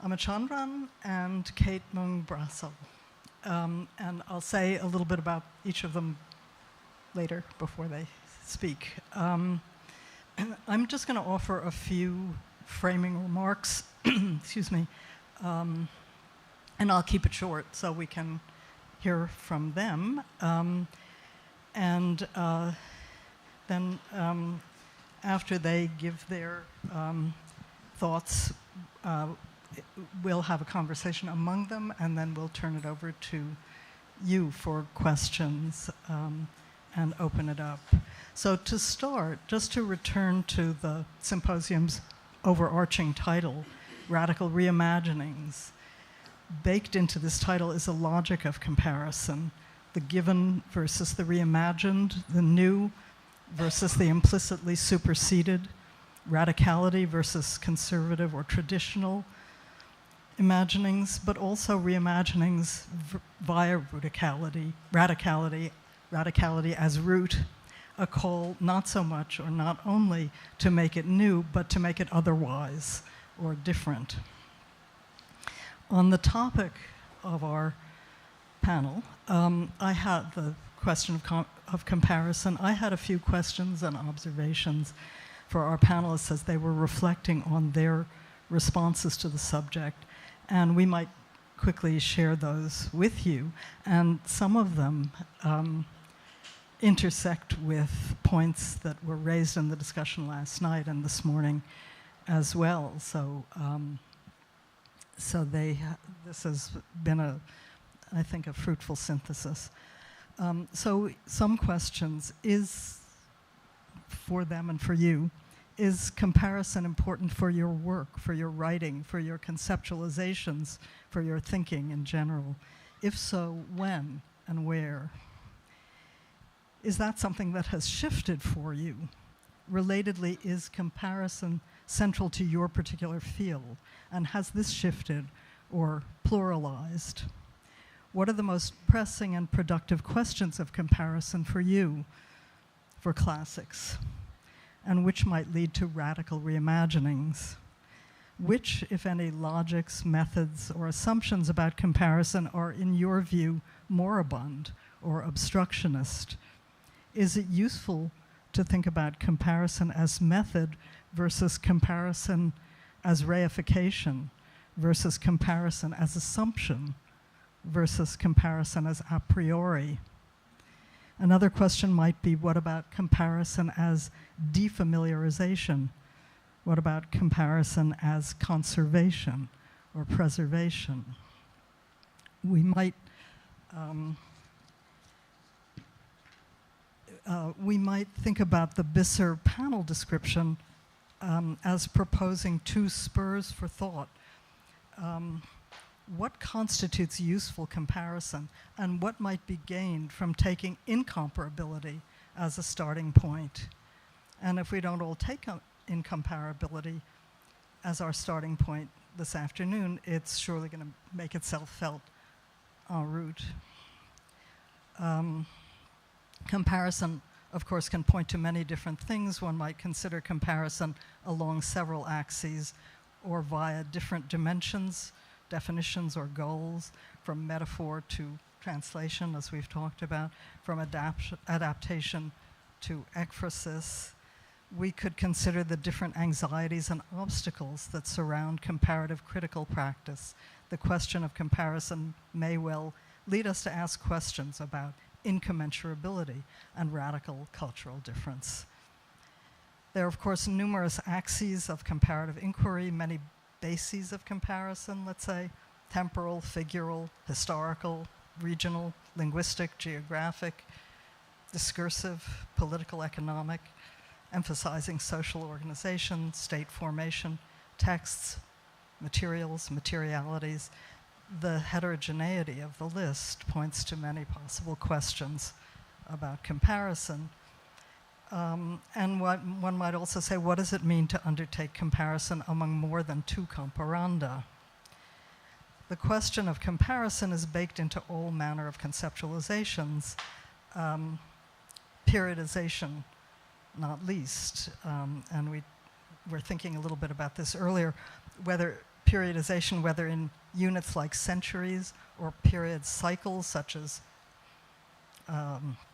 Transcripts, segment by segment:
Umachandran and Meng Brassel. And I'll say a little bit about each of them later before they speak. And I'm just going to offer a few framing remarks, excuse me, and I'll keep it short so we can hear from them. And then after they give their thoughts, we'll have a conversation among them, and then we'll turn it over to you for questions and open it up. So to start, just to return to the symposium's overarching title, Radical Reimaginings, baked into this title is a logic of comparison, the given versus the reimagined, the new versus the implicitly superseded, radicality versus conservative or traditional imaginings, but also reimaginings via radicality as root, a call not so much or not only to make it new, but to make it otherwise or different. On the topic of our panel, I had the question of comparison. I had a few questions and observations for our panelists as they were reflecting on their responses to the subject, and we might quickly share those with you. And some of them intersect with points that were raised in the discussion last night and this morning as well. So, this has been I think, a fruitful synthesis. So some questions is for them and for you. Is comparison important for your work, for your writing, for your conceptualizations, for your thinking in general? If so, when and where? Is that something that has shifted for you? Relatedly, is comparison central to your particular field? And has this shifted or pluralized? What are the most pressing and productive questions of comparison for you, for classics? And which might lead to radical reimaginings? Which, if any, logics, methods, or assumptions about comparison are, in your view, moribund or obstructionist? Is it useful to think about comparison as method versus comparison as reification versus comparison as assumption versus comparison as a priori? Another question might be, what about comparison as defamiliarization? What about comparison as conservation or preservation? We might think about the Bisser panel description as proposing two spurs for thought. What constitutes useful comparison, and what might be gained from taking incomparability as a starting point? And if we don't all take incomparability as our starting point this afternoon, it's surely going to make itself felt en route. Comparison, of course, can point to many different things. One might consider comparison along several axes or via different dimensions, definitions or goals, from metaphor to translation, as we've talked about, from adaptation to ekphrasis. We could consider the different anxieties and obstacles that surround comparative critical practice. The question of comparison may well lead us to ask questions about incommensurability and radical cultural difference. There are, of course, numerous axes of comparative inquiry, many bases of comparison, let's say, temporal, figural, historical, regional, linguistic, geographic, discursive, political, economic, emphasizing social organization, state formation, texts, materials, materialities. The heterogeneity of the list points to many possible questions about comparison. And one might also say, what does it mean to undertake comparison among more than two comparanda? The question of comparison is baked into all manner of conceptualizations, periodization not least, and we were thinking a little bit about this earlier, whether periodization, whether in units like centuries or period cycles such as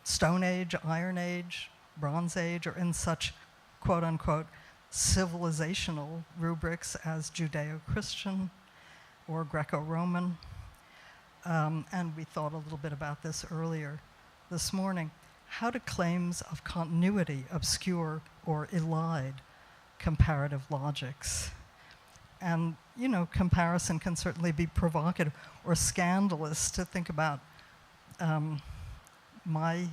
Stone Age, Iron Age, Bronze Age, or in such quote-unquote civilizational rubrics as Judeo-Christian or Greco-Roman. And we thought a little bit about this earlier this morning. How do claims of continuity obscure or elide comparative logics? And, you know, comparison can certainly be provocative or scandalous. To think about my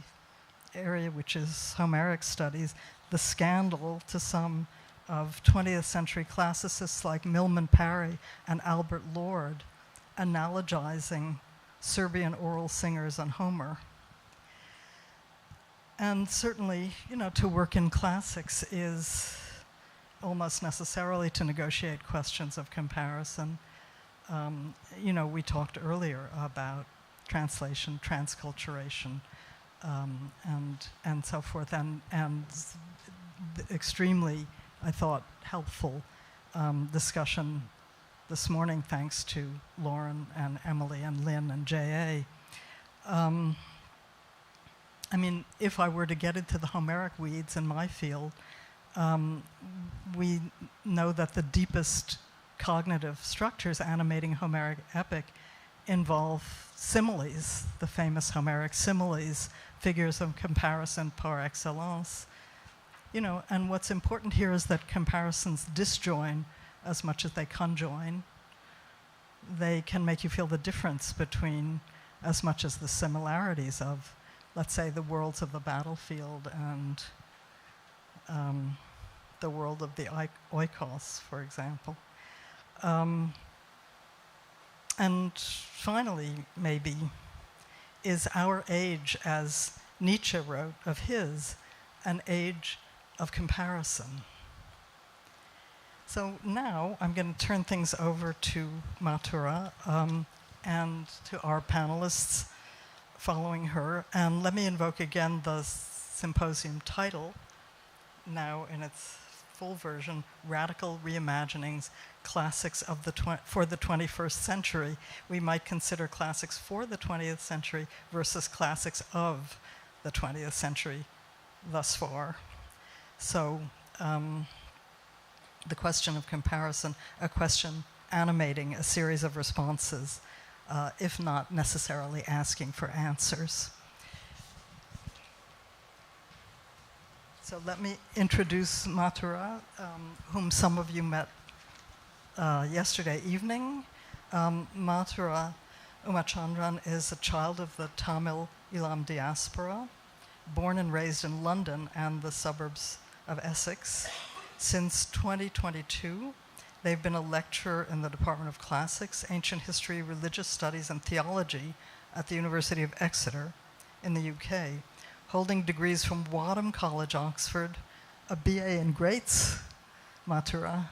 area, which is Homeric studies, the scandal to some of 20th century classicists like Milman Parry and Albert Lord analogizing Serbian oral singers and Homer. And certainly, you know, to work in classics is almost necessarily to negotiate questions of comparison. You know, we talked earlier about translation, transculturation, and so forth, and extremely, I thought, helpful discussion this morning, thanks to Lauren and Emily and Lynn and J.A. I mean, if I were to get into the Homeric weeds in my field, we know that the deepest cognitive structures animating Homeric epic involve similes, the famous Homeric similes, figures of comparison par excellence. You know, and what's important here is that comparisons disjoin as much as they conjoin. They can make you feel the difference between as much as the similarities of, let's say, the worlds of the battlefield and the world of the oikos, for example. And finally, maybe, is our age, as Nietzsche wrote of his, an age of comparison. So now I'm going to turn things over to Mathura and to our panelists following her. And let me invoke again the symposium title, now in its full version, Radical Reimaginings, Classics of for the 21st Century. We might consider classics for the 20th century versus classics of the 20th century thus far. So the question of comparison, a question animating a series of responses, if not necessarily asking for answers. So let me introduce Mathura, whom some of you met yesterday evening. Mathura Umachandran is a child of the Tamil Elam diaspora, born and raised in London and the suburbs of Essex. Since 2022, they've been a lecturer in the Department of Classics, Ancient History, Religious Studies, and Theology at the University of Exeter in the UK, holding degrees from Wadham College, Oxford, a BA in Greats, Mathura,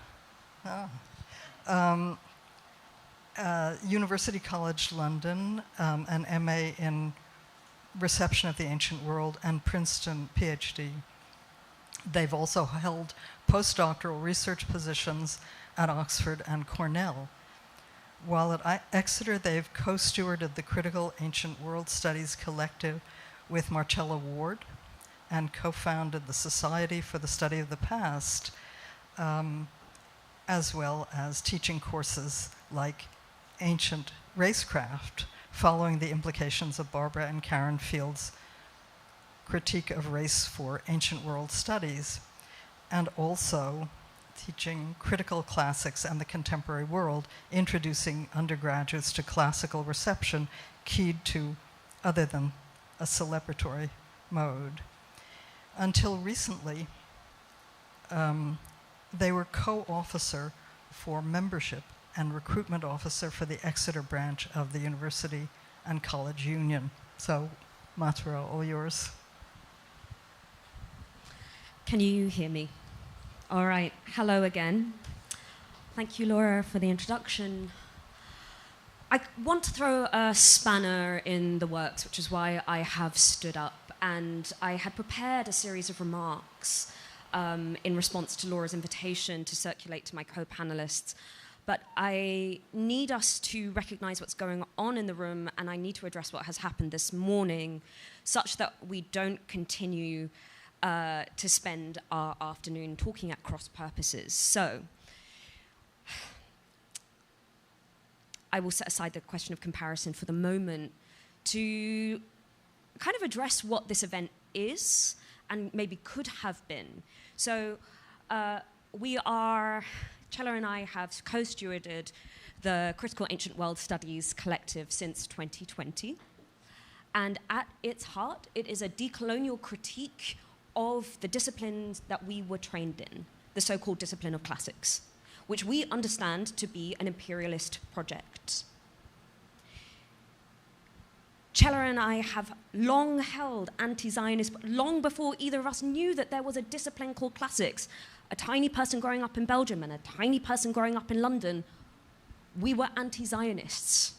University College London, an MA in Reception of the Ancient World, and Princeton PhD. They've also held postdoctoral research positions at Oxford and Cornell. While at Exeter, they've co-stewarded the Critical Ancient World Studies Collective with Marcella Ward and co-founded the Society for the Study of the Past, as well as teaching courses like Ancient Racecraft, following the implications of Barbara and Karen Field's critique of race for ancient world studies, and also teaching critical classics and the contemporary world, introducing undergraduates to classical reception keyed to other than a celebratory mode. Until recently, they were co-officer for membership and recruitment officer for the Exeter branch of the University and College Union. So, Mathura, all yours. Can you hear me? All right, hello again. Thank you, Laura, for the introduction. I want to throw a spanner in the works, which is why I have stood up, and I had prepared a series of remarks in response to Laura's invitation to circulate to my co-panelists, But I need us to recognize what's going on in the room, and I need to address what has happened this morning such that we don't continue to spend our afternoon talking at cross purposes. So I will set aside the question of comparison for the moment to kind of address what this event is and maybe could have been. So Cella and I have co-stewarded the Critical Ancient World Studies Collective since 2020. And at its heart, it is a decolonial critique of the disciplines that we were trained in, the so-called discipline of classics, which we understand to be an imperialist project. Cella and I have long held anti-Zionist, long before either of us knew that there was a discipline called classics. A tiny person growing up in Belgium and a tiny person growing up in London, we were anti-Zionists.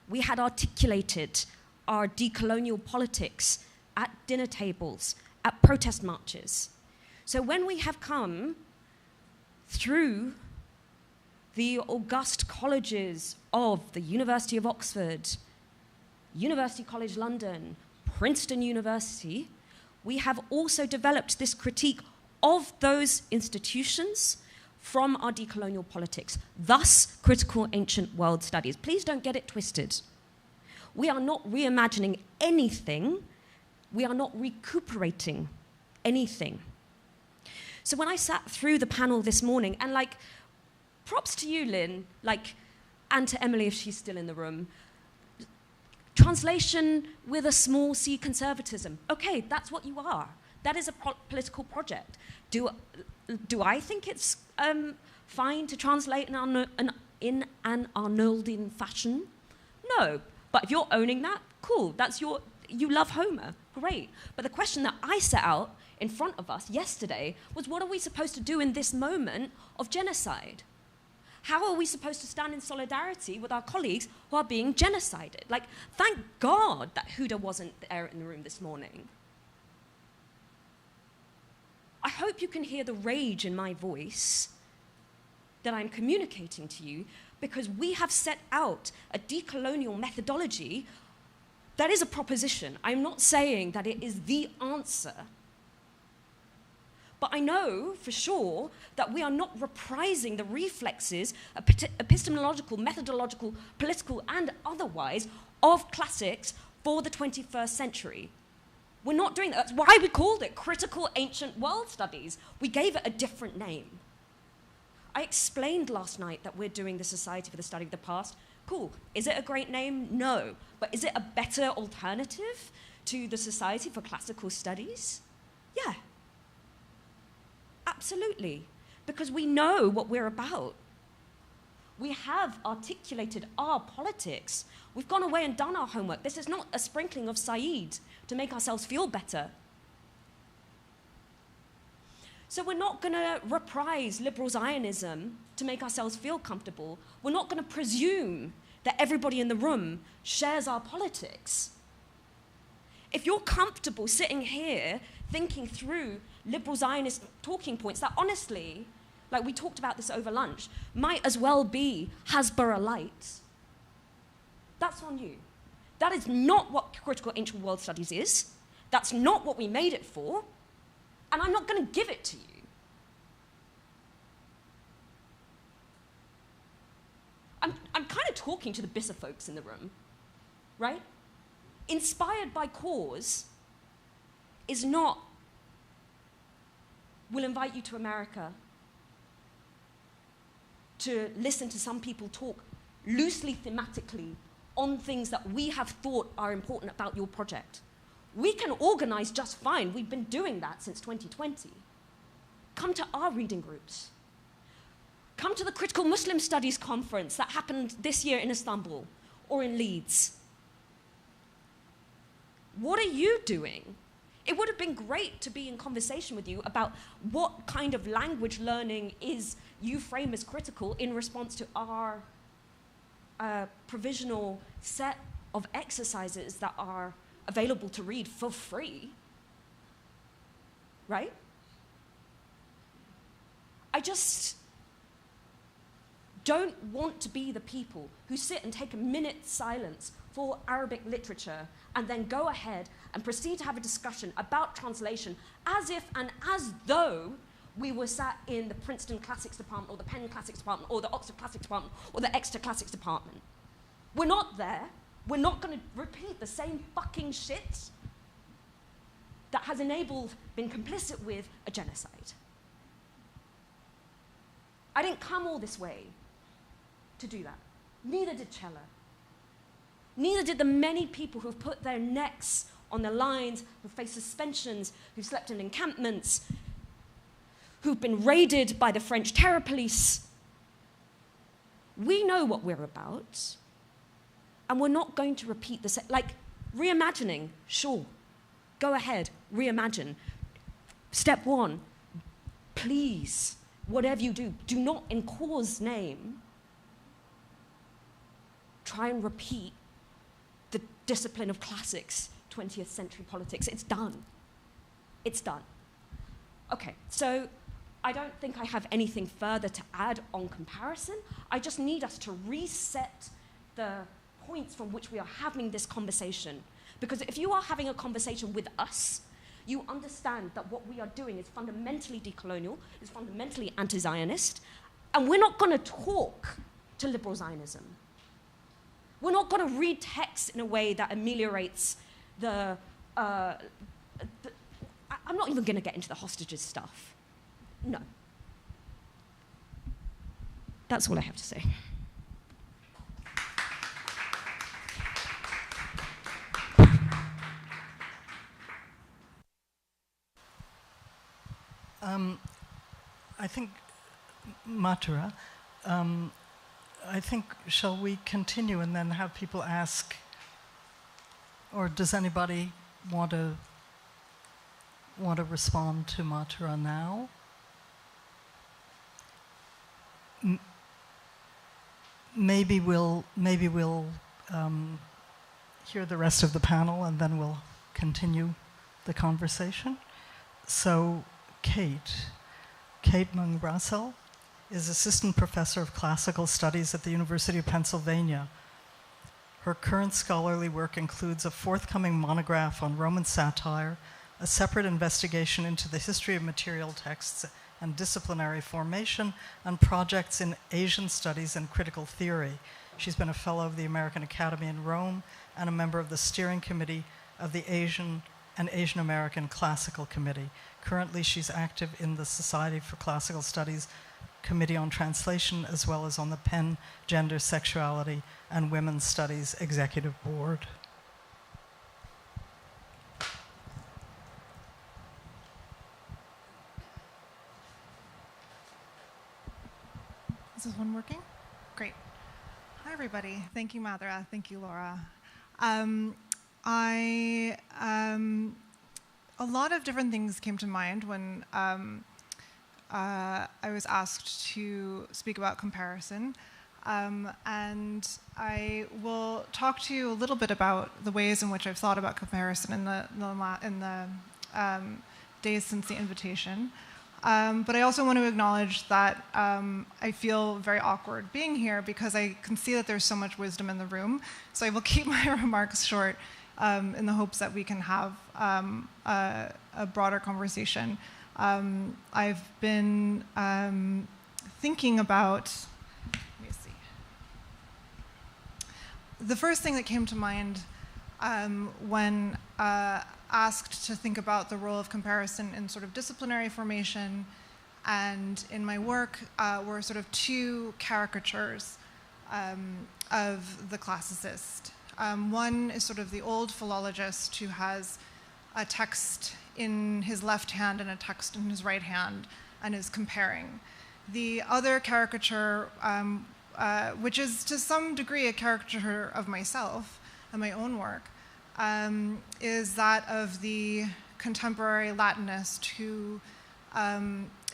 We had articulated our decolonial politics at dinner tables, at protest marches. So when we have come through the august colleges of the University of Oxford, University College London, Princeton University, we have also developed this critique of those institutions from our decolonial politics, thus critical ancient world studies. Please don't get it twisted. We are not reimagining anything. We are not recuperating anything. So when I sat through the panel this morning, and props to you, Lynn, and to Emily if she's still in the room, translation with a small c conservatism. Okay, that's what you are. That is a political project. Do I think it's fine to translate in an Arnoldian fashion? No. But if you're owning that, cool. You love Homer. Great. But the question that I set out in front of us yesterday was, what are we supposed to do in this moment of genocide? How are we supposed to stand in solidarity with our colleagues who are being genocided? Thank God that Huda wasn't there in the room this morning. I hope you can hear the rage in my voice that I'm communicating to you, because we have set out a decolonial methodology that is a proposition. I'm not saying that it is the answer. But I know for sure that we are not reprising the reflexes, epistemological, methodological, political, and otherwise, of classics for the 21st century. We're not doing that. That's why we called it Critical Ancient World Studies. We gave it a different name. I explained last night that we're doing the Society for the Study of the Past. Cool. Is it a great name? No. But is it a better alternative to the Society for Classical Studies? Yeah. Absolutely. Because we know what we're about. We have articulated our politics. We've gone away and done our homework. This is not a sprinkling of Said to make ourselves feel better. So we're not going to reprise liberal Zionism to make ourselves feel comfortable. We're not going to presume that everybody in the room shares our politics. If you're comfortable sitting here thinking through liberal Zionist talking points that honestly, we talked about this over lunch, might as well be Hasbara light, that's on you. That is not what Critical Ancient World Studies is. That's not what we made it for. And I'm not going to give it to you. I'm kind of talking to the Bissa folks in the room, right? Inspired by cause is not, we'll invite you to America to listen to some people talk loosely thematically on things that we have thought are important about your project. We can organize just fine. We've been doing that since 2020. Come to our reading groups. Come to the Critical Muslim Studies conference that happened this year in Istanbul or in Leeds. What are you doing? It would have been great to be in conversation with you about what kind of language learning is you frame as critical in response to our provisional set of exercises that are available to read for free, right? don't want to be the people who sit and take a minute's silence for Arabic literature and then go ahead and proceed to have a discussion about translation as if and as though we were sat in the Princeton Classics Department or the Penn Classics Department or the Oxford Classics Department or the Exeter Classics Department. We're not there. We're not going to repeat the same fucking shit that has been complicit with a genocide. I didn't come all this way to do that. Neither did Cella. Neither did the many people who've put their necks on the lines, who faced suspensions, who slept in encampments, who've been raided by the French terror police. We know what we're about, and we're not going to repeat the same. Like, reimagining, sure. Go ahead, reimagine. Step one, please, whatever you do, do not, in cause name, try and repeat the discipline of classics, 20th century politics. It's done. It's done. Okay, so I don't think I have anything further to add on comparison. I just need us to reset the points from which we are having this conversation. Because if you are having a conversation with us, you understand that what we are doing is fundamentally decolonial, is fundamentally anti-Zionist, and we're not going to talk to liberal Zionism. We're not going to read text in a way that ameliorates I'm not even going to get into the hostages stuff. No. That's all I have to say. I think, Mathura, I think, shall we continue and then have people ask, or does anybody want to respond to Mathura now? Maybe we'll hear the rest of the panel and then we'll continue the conversation. So, Kate Meng Brassel is Assistant Professor of Classical Studies at the University of Pennsylvania. Her current scholarly work includes a forthcoming monograph on Roman satire, a separate investigation into the history of material texts and disciplinary formation, and projects in Asian studies and critical theory. She's been a fellow of the American Academy in Rome and a member of the steering committee of the Asian and Asian American Classical Committee. Currently, she's active in the Society for Classical Studies Committee on Translation, as well as on the Penn Gender, Sexuality, and Women's Studies Executive Board. Is this one working? Great. Hi, everybody. Thank you, Mathura. Thank you, Laura. A lot of different things came to mind when I was asked to speak about comparison. And I will talk to you a little bit about the ways in which I've thought about comparison in the days since the invitation. But I also want to acknowledge that I feel very awkward being here because I can see that there's so much wisdom in the room. So I will keep my remarks short in the hopes that we can have a broader conversation. I've been thinking about, let me see. The first thing that came to mind when asked to think about the role of comparison in sort of disciplinary formation and in my work were sort of two caricatures of the classicist. One is sort of the old philologist who has a text in his left hand and a text in his right hand and is comparing. The other caricature, which is to some degree a caricature of myself and my own work, is that of the contemporary Latinist who,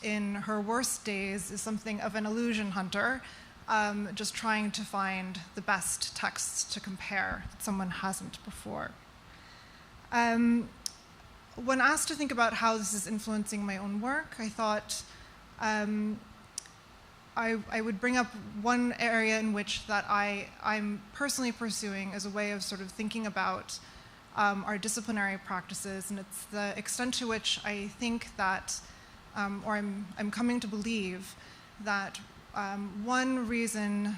in her worst days, is something of an illusion hunter, just trying to find the best texts to compare that someone hasn't before. When asked to think about how this is influencing my own work, I thought I would bring up one area in which that I'm personally pursuing as a way of sort of thinking about our disciplinary practices, and it's the extent to which I think that, or I'm coming to believe that one reason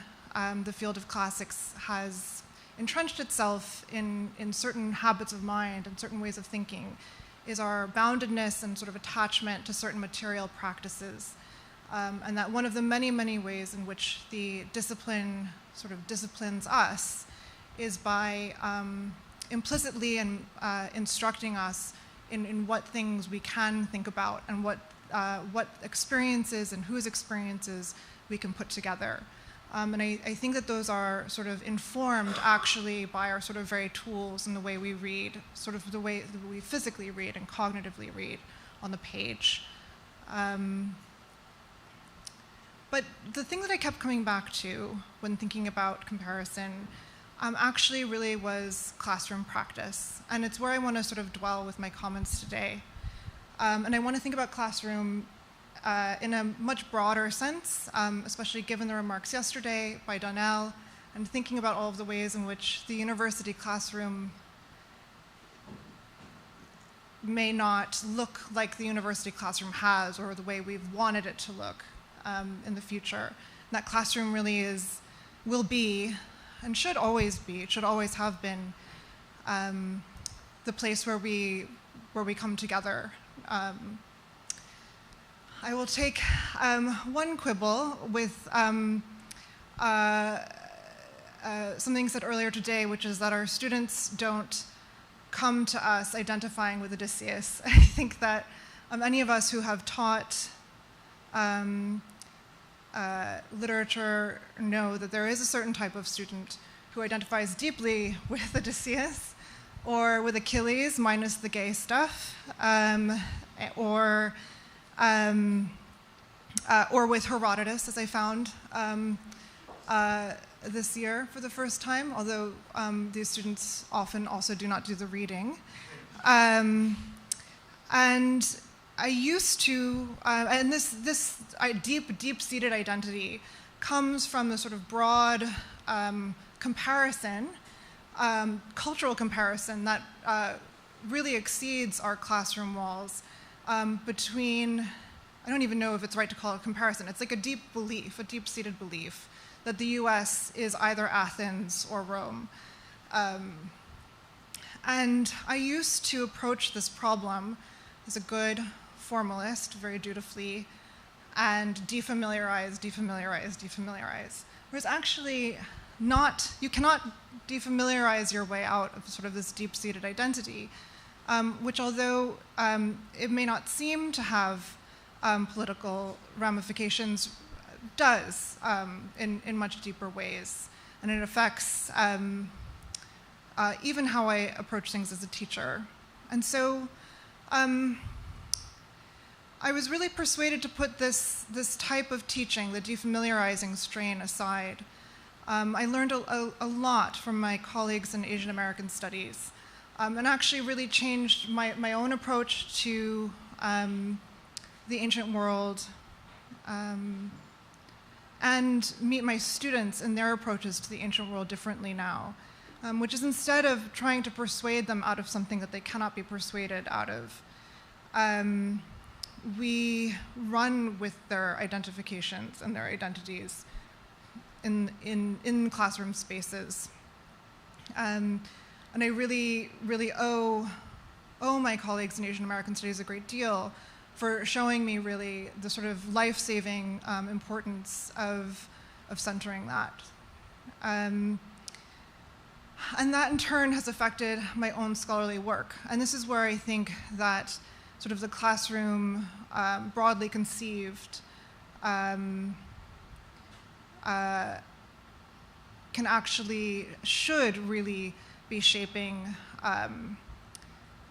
the field of classics has entrenched itself in certain habits of mind and certain ways of thinking is our boundedness and sort of attachment to certain material practices. And that one of the many, many ways in which the discipline sort of disciplines us is by implicitly instructing us in what things we can think about and what experiences and whose experiences we can put together. And I think that those are sort of informed actually by our sort of very tools and the way we read, sort of the way that we physically read and cognitively read on the page. But the thing that I kept coming back to when thinking about comparison actually really was classroom practice. And it's where I want to sort of dwell with my comments today. And I want to think about classroom in a much broader sense, especially given the remarks yesterday by Donnell, and thinking about all of the ways in which the university classroom may not look like the university classroom has, or the way we've wanted it to look in the future. And that classroom really will be, and should always be, it should always have been, the place where we come together. I will take one quibble with something said earlier today, which is that our students don't come to us identifying with Odysseus. I think that any of us who have taught literature know that there is a certain type of student who identifies deeply with Odysseus, or with Achilles minus the gay stuff, or with Herodotus, as I found this year for the first time, although these students often also do not do the reading. And I used to, and this deep-seated identity comes from the sort of broad comparison, cultural comparison that really exceeds our classroom walls between, I don't even know if it's right to call it comparison, it's like a deep belief, a deep-seated belief that the US is either Athens or Rome. And I used to approach this problem as a good formalist, very dutifully, and defamiliarize. Whereas actually you cannot defamiliarize your way out of sort of this deep-seated identity, which although it may not seem to have political ramifications, does in much deeper ways. And it affects even how I approach things as a teacher. And so I was really persuaded to put this type of teaching, the defamiliarizing strain, aside. I learned a lot from my colleagues in Asian American studies, and actually really changed my own approach to the ancient world, and meet my students in their approaches to the ancient world differently now, which is instead of trying to persuade them out of something that they cannot be persuaded out of, we run with their identifications and their identities in classroom spaces. And I really, really owe my colleagues in Asian American Studies a great deal for showing me really the sort of life-saving importance of centering that. And that in turn has affected my own scholarly work. And this is where I think that sort of the classroom, broadly conceived, should really be shaping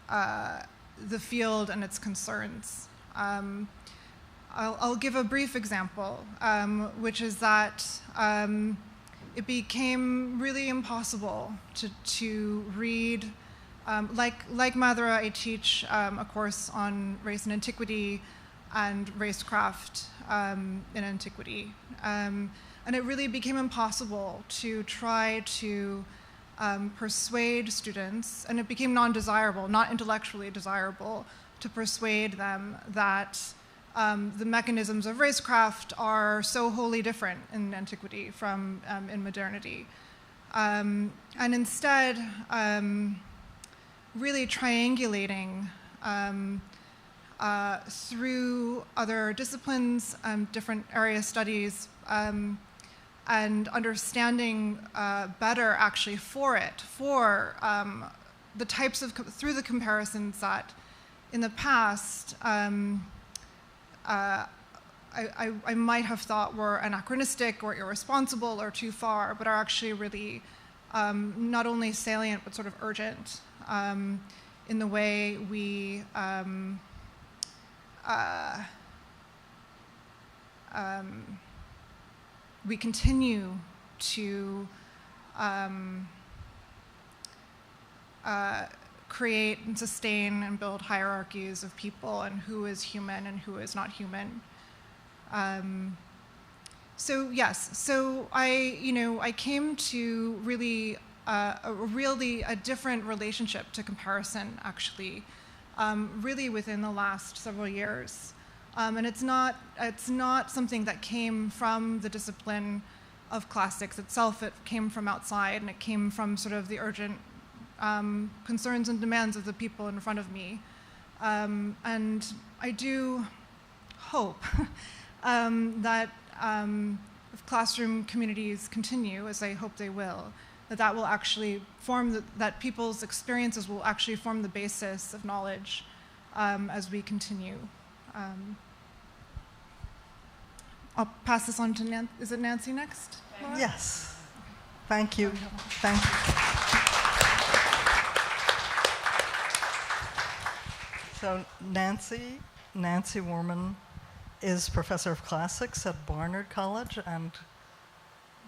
the field and its concerns. I'll give a brief example, which is that it became really impossible to read. Like Mathura, I teach a course on race and antiquity and racecraft in antiquity. And it really became impossible to try to persuade students, and it became non-desirable, not intellectually desirable, to persuade them that the mechanisms of racecraft are so wholly different in antiquity from in modernity. And instead, really triangulating through other disciplines, different area studies, and understanding better actually for the types of, through the comparisons that in the past I might have thought were anachronistic or irresponsible or too far, but are actually really not only salient but sort of urgent in the way we continue to create and sustain and build hierarchies of people and who is human and who is not human. So yes, so I came to really a different relationship to comparison, actually, really within the last several years. And it's not something that came from the discipline of classics itself. It came from outside, and it came from sort of the urgent concerns and demands of the people in front of me. And I do hope that if classroom communities continue, as I hope they will, that will actually form, that people's experiences will actually form the basis of knowledge as we continue. I'll pass this on to Nancy. Is it Nancy next? Laura? Yes. Thank you. Thank you. So Nancy Worman is professor of classics at Barnard College and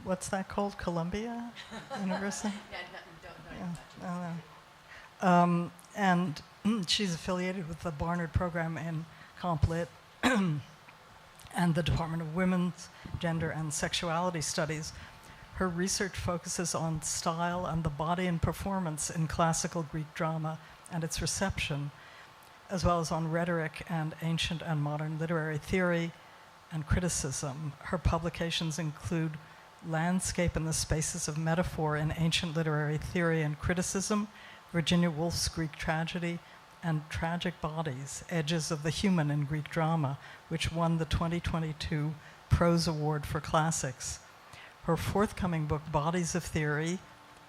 what's that called? Columbia University? And she's affiliated with the Barnard program in Comp Lit and the Department of Women's, Gender, and Sexuality Studies. Her research focuses on style and the body and performance in classical Greek drama and its reception, as well as on rhetoric and ancient and modern literary theory and criticism. Her publications include Landscape and the Spaces of Metaphor in Ancient Literary Theory and Criticism, Virginia Woolf's Greek Tragedy, and Tragic Bodies, Edges of the Human in Greek Drama, which won the 2022 Prose Award for Classics. Her forthcoming book, Bodies of Theory,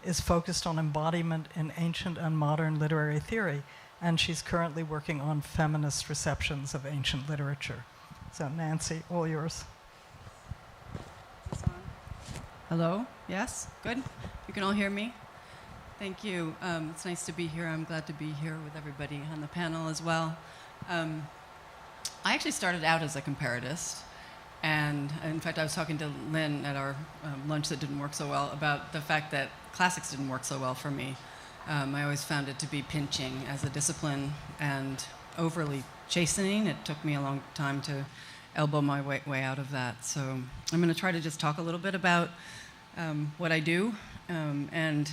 is focused on embodiment in ancient and modern literary theory, and she's currently working on feminist receptions of ancient literature. So Nancy, all yours. Hello? Yes? Good? You can all hear me? Thank you. It's nice to be here. I'm glad to be here with everybody on the panel as well. I actually started out as a comparatist. And in fact, I was talking to Lynn at our lunch that didn't work so well about the fact that classics didn't work so well for me. I always found it to be pinching as a discipline and overly chastening. It took me a long time to elbow my way out of that. So I'm going to try to just talk a little bit about what I do. And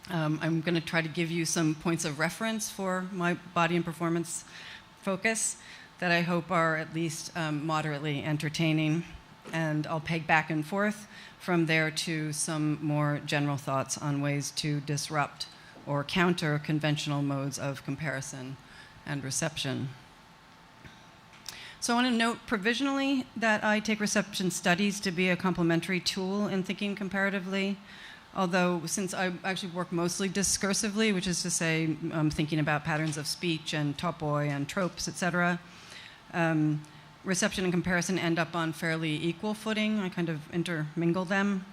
I'm going to try to give you some points of reference for my body and performance focus that I hope are at least moderately entertaining. And I'll peg back and forth from there to some more general thoughts on ways to disrupt or counter conventional modes of comparison and reception. So I want to note provisionally that I take reception studies to be a complementary tool in thinking comparatively, although since I actually work mostly discursively, which is to say thinking about patterns of speech and topoi and tropes, etc., reception and comparison end up on fairly equal footing. I kind of intermingle them,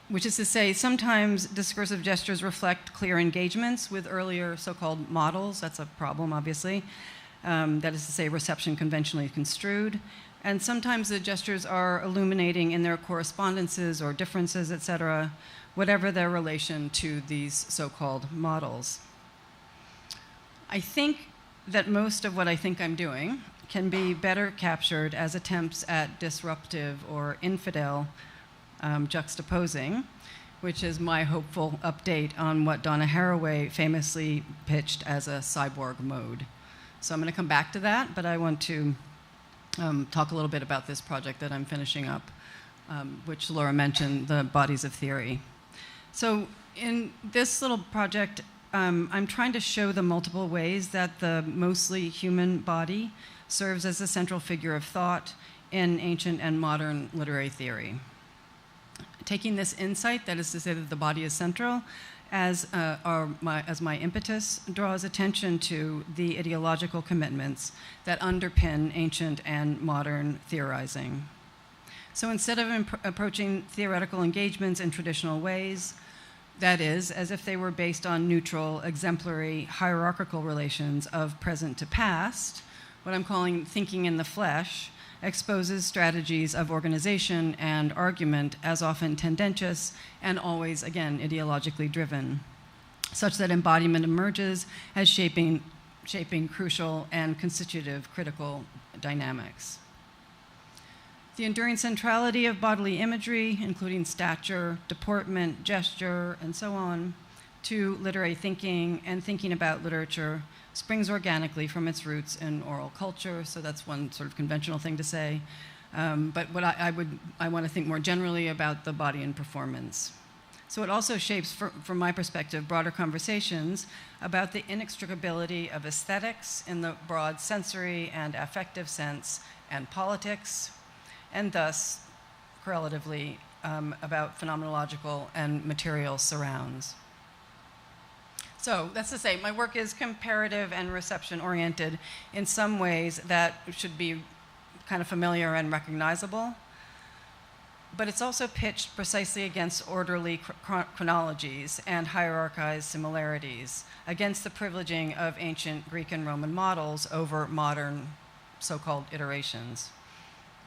which is to say sometimes discursive gestures reflect clear engagements with earlier so-called models. That's a problem, obviously. That is to say reception conventionally construed. And sometimes the gestures are illuminating in their correspondences or differences, etc., whatever their relation to these so-called models. I think that most of what I think I'm doing can be better captured as attempts at disruptive or infidel juxtaposing, which is my hopeful update on what Donna Haraway famously pitched as a cyborg mode. So I'm going to come back to that, but I want to talk a little bit about this project that I'm finishing up, which Laura mentioned, the Bodies of Theory. So in this little project, I'm trying to show the multiple ways that the mostly human body serves as a central figure of thought in ancient and modern literary theory. Taking this insight, that is to say that the body is central, as my impetus, draws attention to the ideological commitments that underpin ancient and modern theorizing. So instead of approaching theoretical engagements in traditional ways, that is, as if they were based on neutral, exemplary, hierarchical relations of present to past, what I'm calling thinking in the flesh exposes strategies of organization and argument as often tendentious and always, again, ideologically driven, such that embodiment emerges as shaping crucial and constitutive critical dynamics. The enduring centrality of bodily imagery, including stature, deportment, gesture, and so on, to literary thinking and thinking about literature springs organically from its roots in oral culture, so that's one sort of conventional thing to say. But what I want to think more generally about the body and performance. So it also shapes, from my perspective, broader conversations about the inextricability of aesthetics in the broad sensory and affective sense and politics, and thus, correlatively, about phenomenological and material surrounds. So that's to say, my work is comparative and reception-oriented in some ways that should be kind of familiar and recognizable, but it's also pitched precisely against orderly chronologies and hierarchized similarities, against the privileging of ancient Greek and Roman models over modern so-called iterations,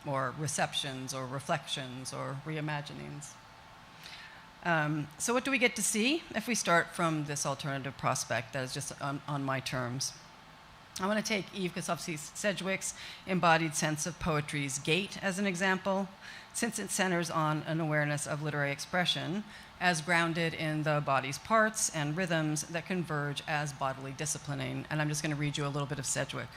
or receptions, or reflections, or reimaginings. So what do we get to see if we start from this alternative prospect that is just on my terms? I want to take Eve Kosofsky-Sedgwick's embodied sense of poetry's gait as an example, since it centers on an awareness of literary expression as grounded in the body's parts and rhythms that converge as bodily disciplining. And I'm just going to read you a little bit of Sedgwick.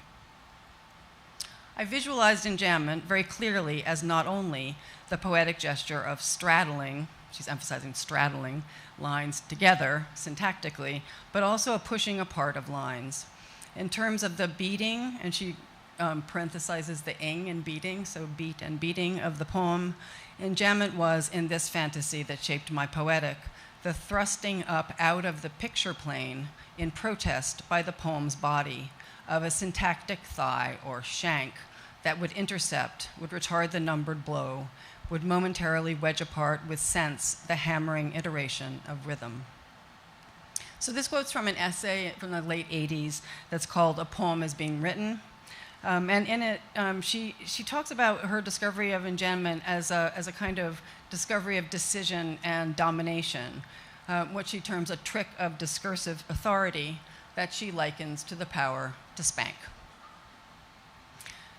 I visualized enjambment very clearly as not only the poetic gesture of straddling, she's emphasizing straddling, lines together syntactically, but also a pushing apart of lines. In terms of the beating, and she parenthesizes the ing in beating, so beat and beating of the poem, enjambment was, in this fantasy that shaped my poetic, the thrusting up out of the picture plane in protest by the poem's body of a syntactic thigh or shank that would intercept, would retard the numbered blow, would momentarily wedge apart with sense the hammering iteration of rhythm. So this quote's from an essay from the late 80s that's called A Poem Is Being Written. And in it, she talks about her discovery of enjambment as a kind of discovery of decision and domination, what she terms a trick of discursive authority that she likens to the power to spank.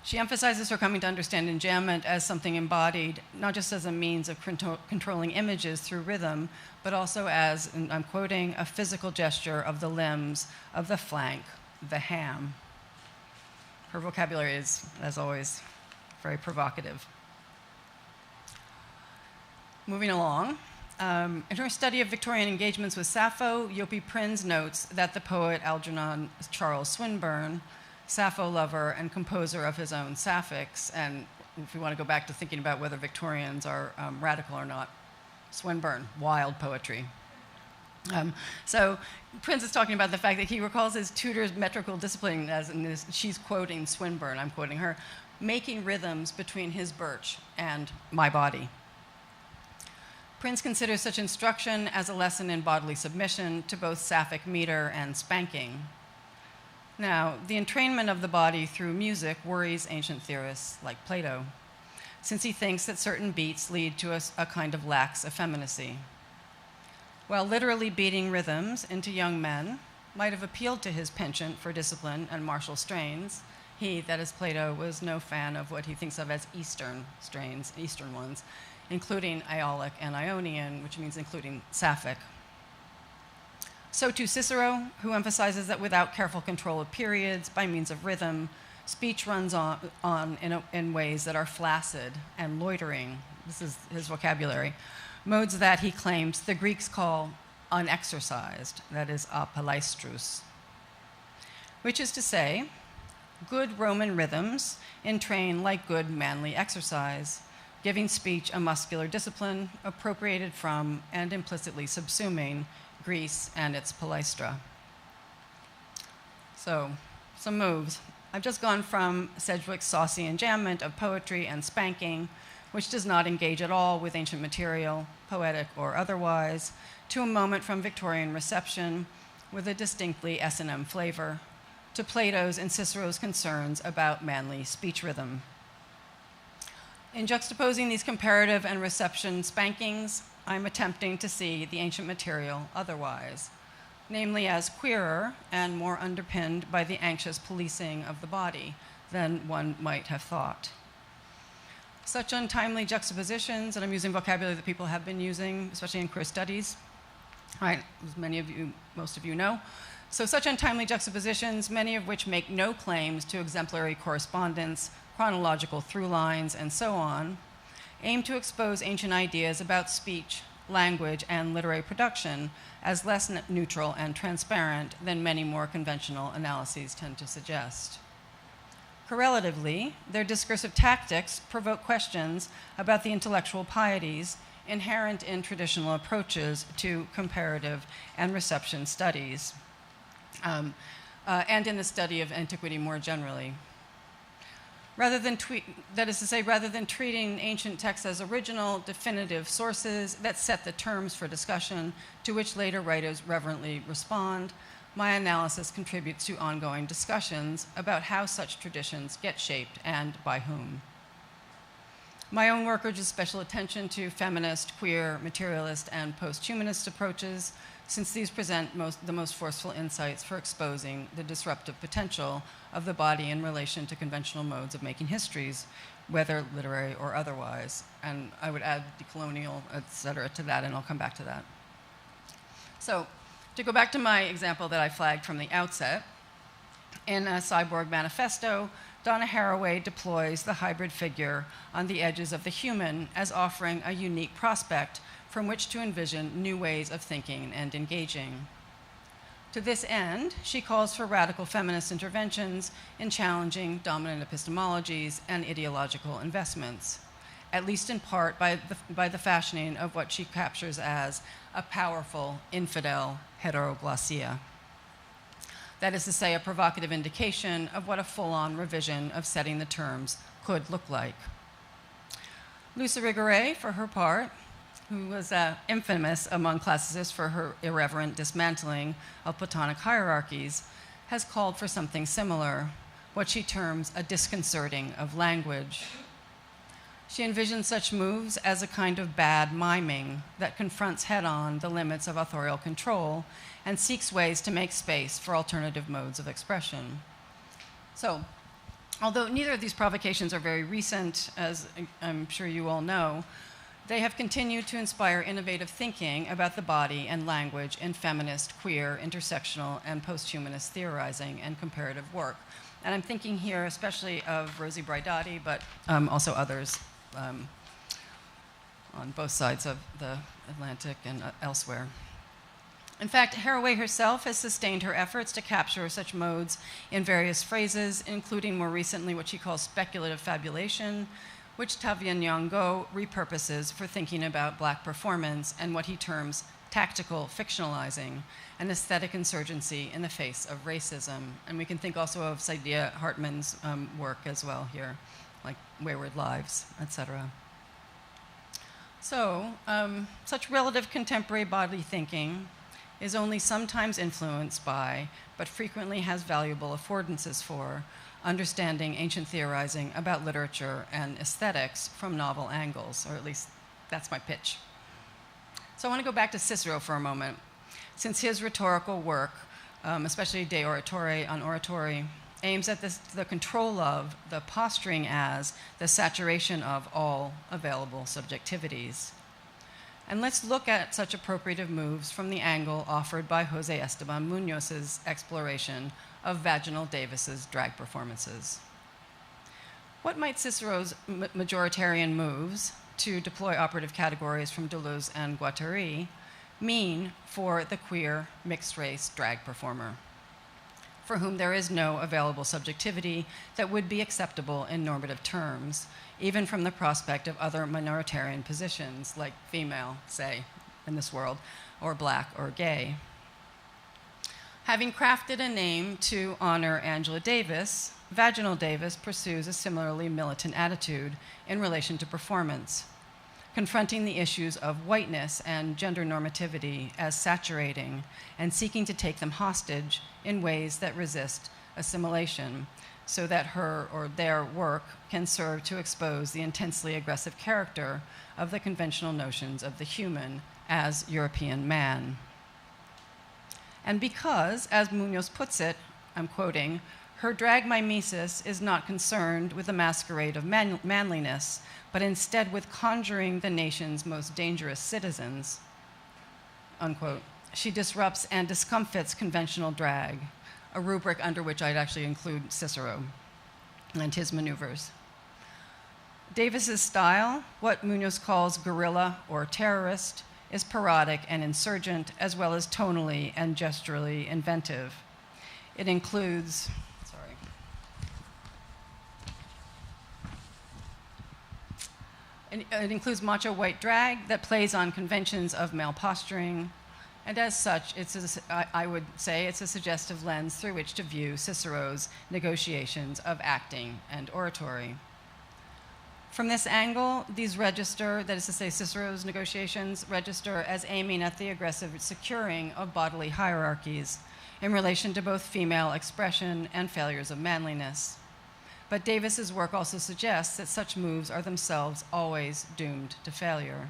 She emphasizes her coming to understand enjambment as something embodied, not just as a means of controlling images through rhythm, but also as, and I'm quoting, a physical gesture of the limbs, of the flank, the ham. Her vocabulary is, as always, very provocative. Moving along, in her study of Victorian engagements with Sappho, Jopi Prins notes that the poet Algernon Charles Swinburne, Sappho lover and composer of his own sapphics, and if we want to go back to thinking about whether Victorians are radical or not, Swinburne, wild poetry. So Prince is talking about the fact that he recalls his tutor's metrical discipline as in this, she's quoting Swinburne, I'm quoting her, making rhythms between his birch and my body. Prince considers such instruction as a lesson in bodily submission to both sapphic meter and spanking. Now, the entrainment of the body through music worries ancient theorists like Plato, since he thinks that certain beats lead to a kind of lax effeminacy. While literally beating rhythms into young men might have appealed to his penchant for discipline and martial strains, He, that is Plato, was no fan of what he thinks of as Eastern strains, Eastern ones, including Iolic and Ionian, which means including Sapphic. So too Cicero, who emphasizes that without careful control of periods, by means of rhythm, speech runs on in ways that are flaccid and loitering. This is his vocabulary. Modes that, he claims, the Greeks call unexercised, that is, apalaistrous. Which is to say, good Roman rhythms entrain like good manly exercise, giving speech a muscular discipline appropriated from and implicitly subsuming Greece and its palaestra. So, some moves. I've just gone from Sedgwick's saucy enjambment of poetry and spanking, which does not engage at all with ancient material, poetic or otherwise, to a moment from Victorian reception with a distinctly S&M flavor, to Plato's and Cicero's concerns about manly speech rhythm. In juxtaposing these comparative and reception spankings, I'm attempting to see the ancient material otherwise, namely as queerer and more underpinned by the anxious policing of the body than one might have thought. Such untimely juxtapositions, and I'm using vocabulary that people have been using, especially in queer studies, right, as most of you know. So such untimely juxtapositions, many of which make no claims to exemplary correspondence, chronological through lines, and so on, aim to expose ancient ideas about speech, language, and literary production as less neutral and transparent than many more conventional analyses tend to suggest. Correlatively, their discursive tactics provoke questions about the intellectual pieties inherent in traditional approaches to comparative and reception studies, and in the study of antiquity more generally. Rather than treating ancient texts as original, definitive sources that set the terms for discussion to which later writers reverently respond, my analysis contributes to ongoing discussions about how such traditions get shaped and by whom. My own work urges special attention to feminist, queer, materialist, and post-humanist approaches, since these present the most forceful insights for exposing the disruptive potential of the body in relation to conventional modes of making histories, whether literary or otherwise. And I would add decolonial, et cetera, to that, and I'll come back to that. So, to go back to my example that I flagged from the outset, in a Cyborg Manifesto, Donna Haraway deploys the hybrid figure on the edges of the human as offering a unique prospect from which to envision new ways of thinking and engaging. To this end, she calls for radical feminist interventions in challenging dominant epistemologies and ideological investments, at least in part by the fashioning of what she captures as a powerful infidel heteroglossia. That is to say, a provocative indication of what a full-on revision of setting the terms could look like. Luce Irigaray, for her part, who was infamous among classicists for her irreverent dismantling of Platonic hierarchies, has called for something similar, what she terms a disconcerting of language. She envisions such moves as a kind of bad miming that confronts head-on the limits of authorial control and seeks ways to make space for alternative modes of expression. So, although neither of these provocations are very recent, as I'm sure you all know, they have continued to inspire innovative thinking about the body and language in feminist, queer, intersectional, and post-humanist theorizing and comparative work. And I'm thinking here especially of Rosie Braidotti, but also others on both sides of the Atlantic and elsewhere. In fact, Haraway herself has sustained her efforts to capture such modes in various phrases, including more recently what she calls speculative fabulation, which Tavia Nyong'o repurposes for thinking about Black performance and what he terms tactical fictionalizing, an aesthetic insurgency in the face of racism. And we can think also of Saidiya Hartman's work as well here, like Wayward Lives, etc. So, such relative contemporary bodily thinking is only sometimes influenced by, but frequently has valuable affordances for, understanding ancient theorizing about literature and aesthetics from novel angles, or at least that's my pitch. So I want to go back to Cicero for a moment, since his rhetorical work, especially De Oratore on oratory, aims at the control of, the posturing as, the saturation of all available subjectivities. And let's look at such appropriative moves from the angle offered by Jose Esteban Munoz's exploration of Vaginal Davis's drag performances. What might Cicero's majoritarian moves, to deploy operative categories from Deleuze and Guattari, mean for the queer mixed-race drag performer, for whom there is no available subjectivity that would be acceptable in normative terms, even from the prospect of other minoritarian positions, like female, say, in this world, or black or gay? Having crafted a name to honor Angela Davis, Vaginal Davis pursues a similarly militant attitude in relation to performance, confronting the issues of whiteness and gender normativity as saturating and seeking to take them hostage in ways that resist assimilation, so that her or their work can serve to expose the intensely aggressive character of the conventional notions of the human as European man. And because, as Munoz puts it, I'm quoting, her drag mimesis is not concerned with the masquerade of manliness, but instead with conjuring the nation's most dangerous citizens, unquote. She disrupts and discomfits conventional drag, a rubric under which I'd actually include Cicero and his maneuvers. Davis's style, what Munoz calls guerrilla or terrorist, is parodic and insurgent, as well as tonally and gesturally inventive. It includes, it includes macho white drag that plays on conventions of male posturing, and as such, I would say it's a suggestive lens through which to view Cicero's negotiations of acting and oratory. From this angle, these register, that is to say Cicero's negotiations, register as aiming at the aggressive securing of bodily hierarchies in relation to both female expression and failures of manliness. But Davis's work also suggests that such moves are themselves always doomed to failure.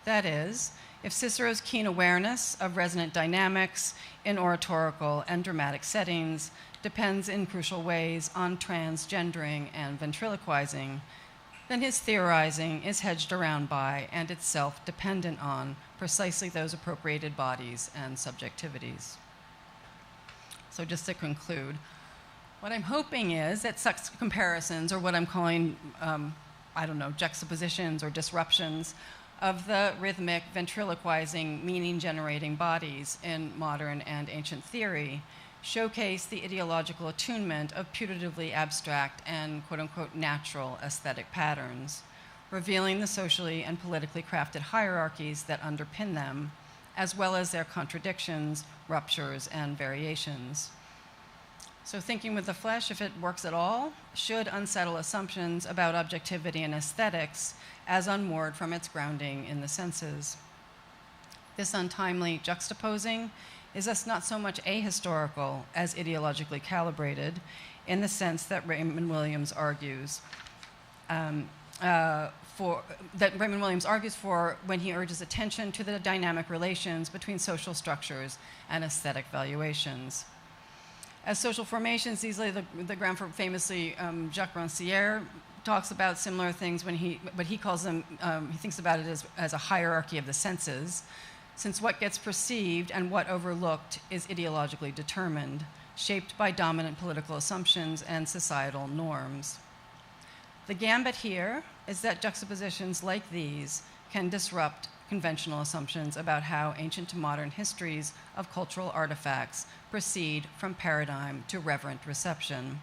That is, if Cicero's keen awareness of resonant dynamics in oratorical and dramatic settings depends in crucial ways on transgendering and ventriloquizing, then his theorizing is hedged around by and itself dependent on precisely those appropriated bodies and subjectivities. So just to conclude, what I'm hoping is that such comparisons, or what I'm calling, juxtapositions or disruptions of the rhythmic, ventriloquizing, meaning-generating bodies in modern and ancient theory, showcase the ideological attunement of putatively abstract and quote-unquote natural aesthetic patterns, revealing the socially and politically crafted hierarchies that underpin them, as well as their contradictions, ruptures, and variations. So thinking with the flesh, if it works at all, should unsettle assumptions about objectivity and aesthetics as unmoored from its grounding in the senses. This untimely juxtaposing is thus not so much ahistorical as ideologically calibrated, in the sense that Raymond Williams argues for when he urges attention to the dynamic relations between social structures and aesthetic valuations. As social formations, these lay the ground for famously Jacques Rancière talks about similar things but he calls them, he thinks about it as a hierarchy of the senses, since what gets perceived and what overlooked is ideologically determined, shaped by dominant political assumptions and societal norms. The gambit here is that juxtapositions like these can disrupt conventional assumptions about how ancient to modern histories of cultural artifacts proceed from paradigm to reverent reception,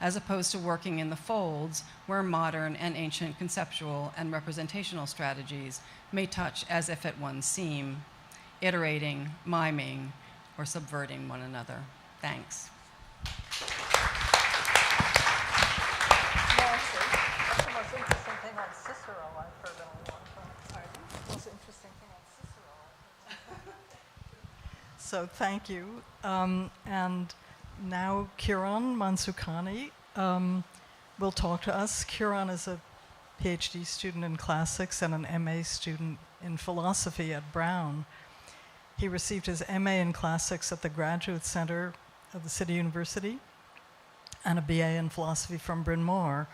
as opposed to working in the folds where modern and ancient conceptual and representational strategies may touch as if at one seam, iterating, miming, or subverting one another. Thanks. That's the most interesting thing on Cicero I've heard in a long time. The most interesting thing on Cicero. So thank you. And now Kiran Mansukhani will talk to us. Kiran is a PhD student in classics and an MA student in philosophy at Brown. He received his MA in classics at the Graduate Center of the City University and a BA in philosophy from Bryn Mawr.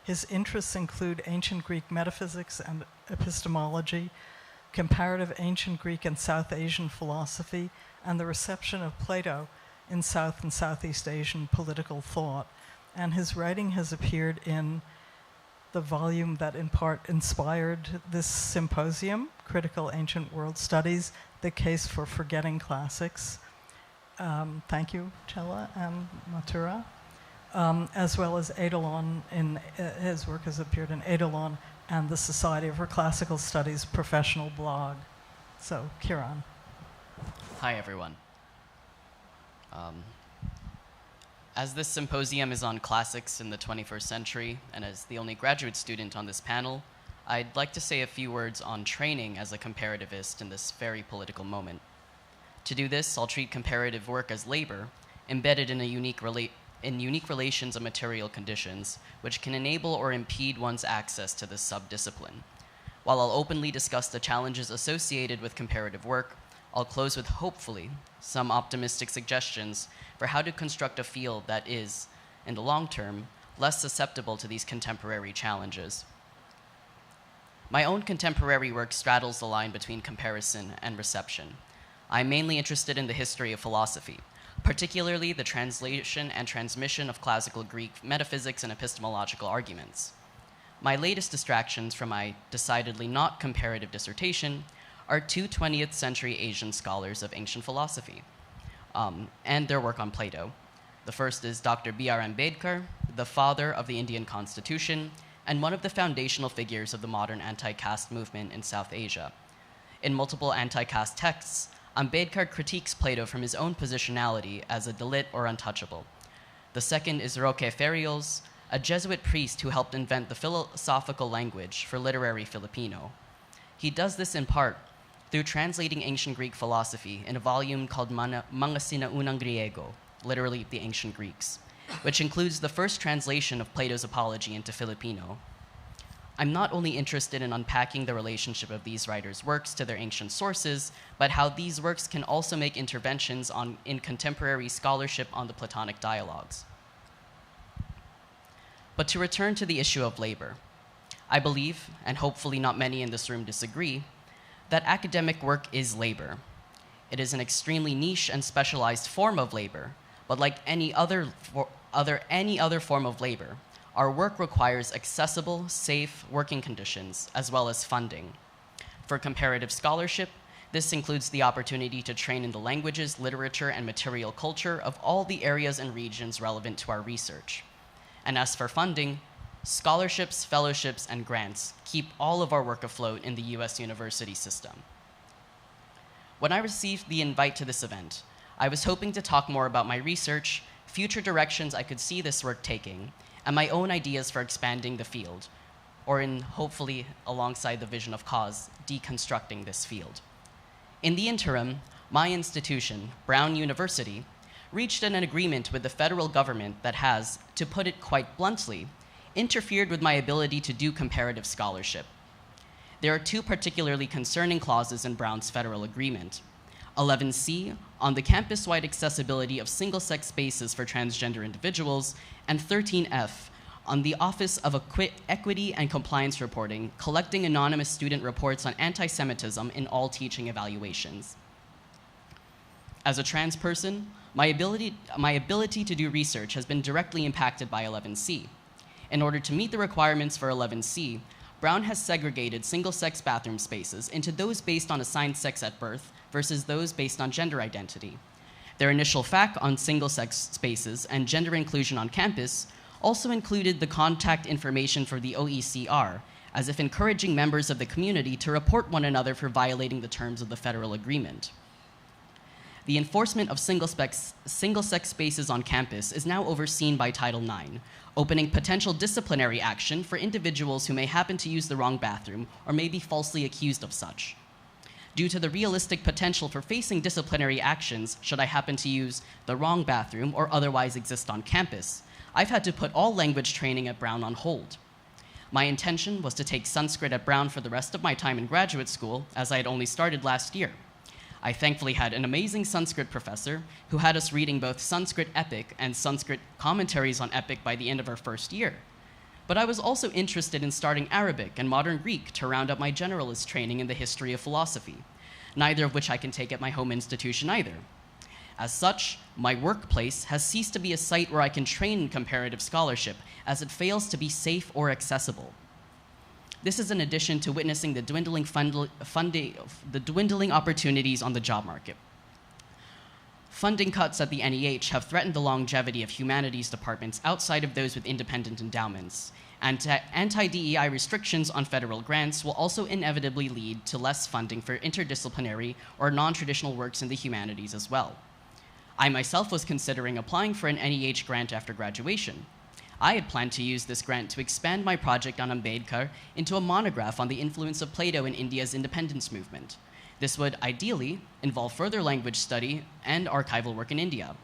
His interests include ancient Greek metaphysics and epistemology, comparative ancient Greek and South Asian philosophy, and the reception of Plato in South and Southeast Asian political thought. And his writing has appeared in the volume that in part inspired this symposium, Critical Ancient World Studies, The Case for Forgetting Classics. Thank you, Cella and Mathura. As well as Eidolon, his work has appeared in Eidolon and the Society for Classical Studies professional blog. So, Kiran. Hi, everyone. As this symposium is on classics in the 21st century, and as the only graduate student on this panel, I'd like to say a few words on training as a comparativist in this very political moment. To do this, I'll treat comparative work as labor, embedded in unique relations of material conditions, which can enable or impede one's access to this sub-discipline. While I'll openly discuss the challenges associated with comparative work, I'll close with, hopefully, some optimistic suggestions for how to construct a field that is, in the long term, less susceptible to these contemporary challenges. My own contemporary work straddles the line between comparison and reception. I'm mainly interested in the history of philosophy, particularly the translation and transmission of classical Greek metaphysics and epistemological arguments. My latest distractions from my decidedly not comparative dissertation are two 20th century Asian scholars of ancient philosophy, and their work on Plato. The first is Dr. B.R. Ambedkar, the father of the Indian Constitution, and one of the foundational figures of the modern anti-caste movement in South Asia. In multiple anti-caste texts, Ambedkar critiques Plato from his own positionality as a Dalit or untouchable. The second is Roque Ferriols, a Jesuit priest who helped invent the philosophical language for literary Filipino. He does this in part through translating ancient Greek philosophy in a volume called Mga Sinaunang Griego, literally the ancient Greeks, which includes the first translation of Plato's Apology into Filipino. I'm not only interested in unpacking the relationship of these writers' works to their ancient sources, but how these works can also make interventions in contemporary scholarship on the Platonic dialogues. But to return to the issue of labor, I believe, and hopefully not many in this room disagree, that academic work is labor. It is an extremely niche and specialized form of labor, but like any other form of labor, our work requires accessible, safe working conditions, as well as funding. For comparative scholarship, this includes the opportunity to train in the languages, literature, and material culture of all the areas and regions relevant to our research. And as for funding, scholarships, fellowships, and grants keep all of our work afloat in the US university system. When I received the invite to this event, I was hoping to talk more about my research, future directions I could see this work taking, and my own ideas for expanding the field, or in, hopefully, alongside the vision of cause, deconstructing this field. In the interim, my institution, Brown University, reached an agreement with the federal government that has, to put it quite bluntly, interfered with my ability to do comparative scholarship. There are two particularly concerning clauses in Brown's federal agreement. 11C, on the campus-wide accessibility of single-sex spaces for transgender individuals, and 13F, on the Office of Equity and Compliance Reporting, collecting anonymous student reports on anti-Semitism in all teaching evaluations. As a trans person, my ability to do research has been directly impacted by 11C. In order to meet the requirements for 11C, Brown has segregated single-sex bathroom spaces into those based on assigned sex at birth versus those based on gender identity. Their initial FAQ on single-sex spaces and gender inclusion on campus also included the contact information for the OECR, as if encouraging members of the community to report one another for violating the terms of the federal agreement. The enforcement of single-sex spaces on campus is now overseen by Title IX, opening potential disciplinary action for individuals who may happen to use the wrong bathroom or may be falsely accused of such. Due to the realistic potential for facing disciplinary actions should I happen to use the wrong bathroom or otherwise exist on campus, I've had to put all language training at Brown on hold. My intention was to take Sanskrit at Brown for the rest of my time in graduate school, as I had only started last year. I thankfully had an amazing Sanskrit professor who had us reading both Sanskrit epic and Sanskrit commentaries on epic by the end of our first year. But I was also interested in starting Arabic and modern Greek to round up my generalist training in the history of philosophy, neither of which I can take at my home institution either. As such, my workplace has ceased to be a site where I can train in comparative scholarship, as it fails to be safe or accessible. This is in addition to witnessing the dwindling opportunities on the job market. Funding cuts at the NEH have threatened the longevity of humanities departments outside of those with independent endowments, and anti-DEI restrictions on federal grants will also inevitably lead to less funding for interdisciplinary or non-traditional works in the humanities as well. I myself was considering applying for an NEH grant after graduation. I had planned to use this grant to expand my project on Ambedkar into a monograph on the influence of Plato in India's independence movement. This would ideally involve further language study and archival work in India.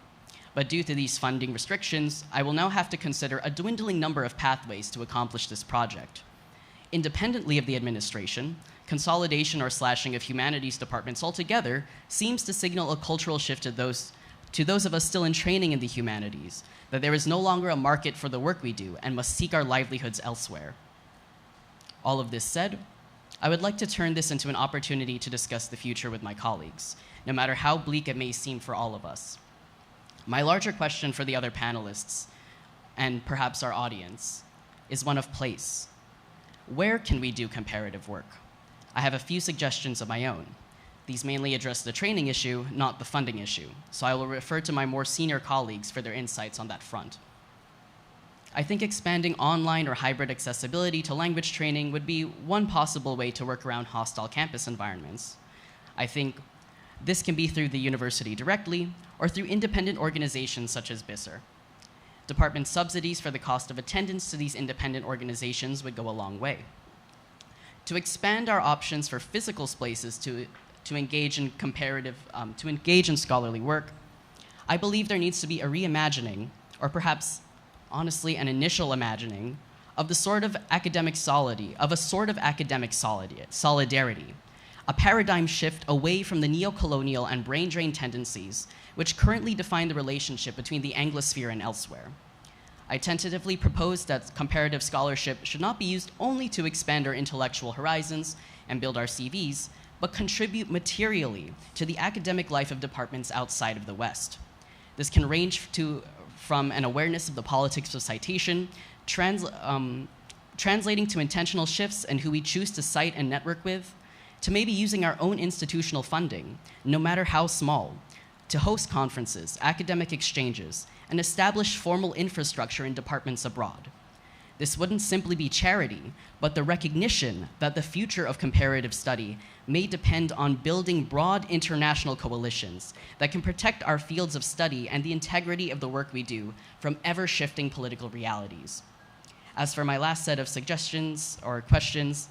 But due to these funding restrictions, I will now have to consider a dwindling number of pathways to accomplish this project. Independently of the administration, consolidation or slashing of humanities departments altogether seems to signal a cultural shift to those of us still in training in the humanities, that there is no longer a market for the work we do and must seek our livelihoods elsewhere. All of this said, I would like to turn this into an opportunity to discuss the future with my colleagues, no matter how bleak it may seem for all of us. My larger question for the other panelists, and perhaps our audience, is one of place. Where can we do comparative work? I have a few suggestions of my own. These mainly address the training issue, not the funding issue, so I will refer to my more senior colleagues for their insights on that front. I think expanding online or hybrid accessibility to language training would be one possible way to work around hostile campus environments. I think this can be through the university directly or through independent organizations such as BISR. Department subsidies for the cost of attendance to these independent organizations would go a long way. To expand our options for physical spaces to engage in scholarly work, I believe there needs to be a reimagining, or perhaps honestly an initial imagining, of a sort of academic solidarity, a paradigm shift away from the neo-colonial and brain drain tendencies which currently define the relationship between the Anglosphere and elsewhere. I tentatively propose that comparative scholarship should not be used only to expand our intellectual horizons and build our CVs, but contribute materially to the academic life of departments outside of the West. This can range from an awareness of the politics of citation, translating to intentional shifts in who we choose to cite and network with, to maybe using our own institutional funding, no matter how small, to host conferences, academic exchanges, and establish formal infrastructure in departments abroad. This wouldn't simply be charity, but the recognition that the future of comparative study may depend on building broad international coalitions that can protect our fields of study and the integrity of the work we do from ever-shifting political realities. As for my last set of suggestions or questions,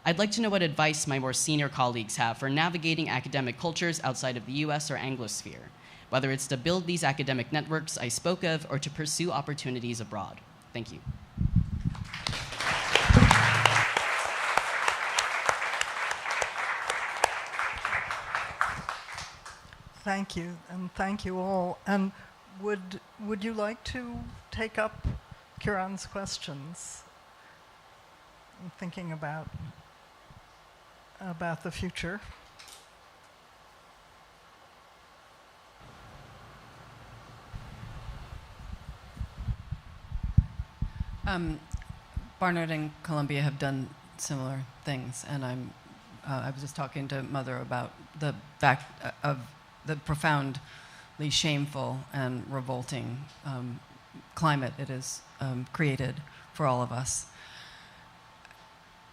I'd like to know what advice my more senior colleagues have for navigating academic cultures outside of the US or Anglosphere, whether it's to build these academic networks I spoke of or to pursue opportunities abroad. Thank you. Thank you, and thank you all. And would you like to take up Kiran's questions? I'm thinking about the future. Barnard and Columbia have done similar things, and I was just talking to Mother about the fact of the profoundly shameful and revolting climate it has created for all of us.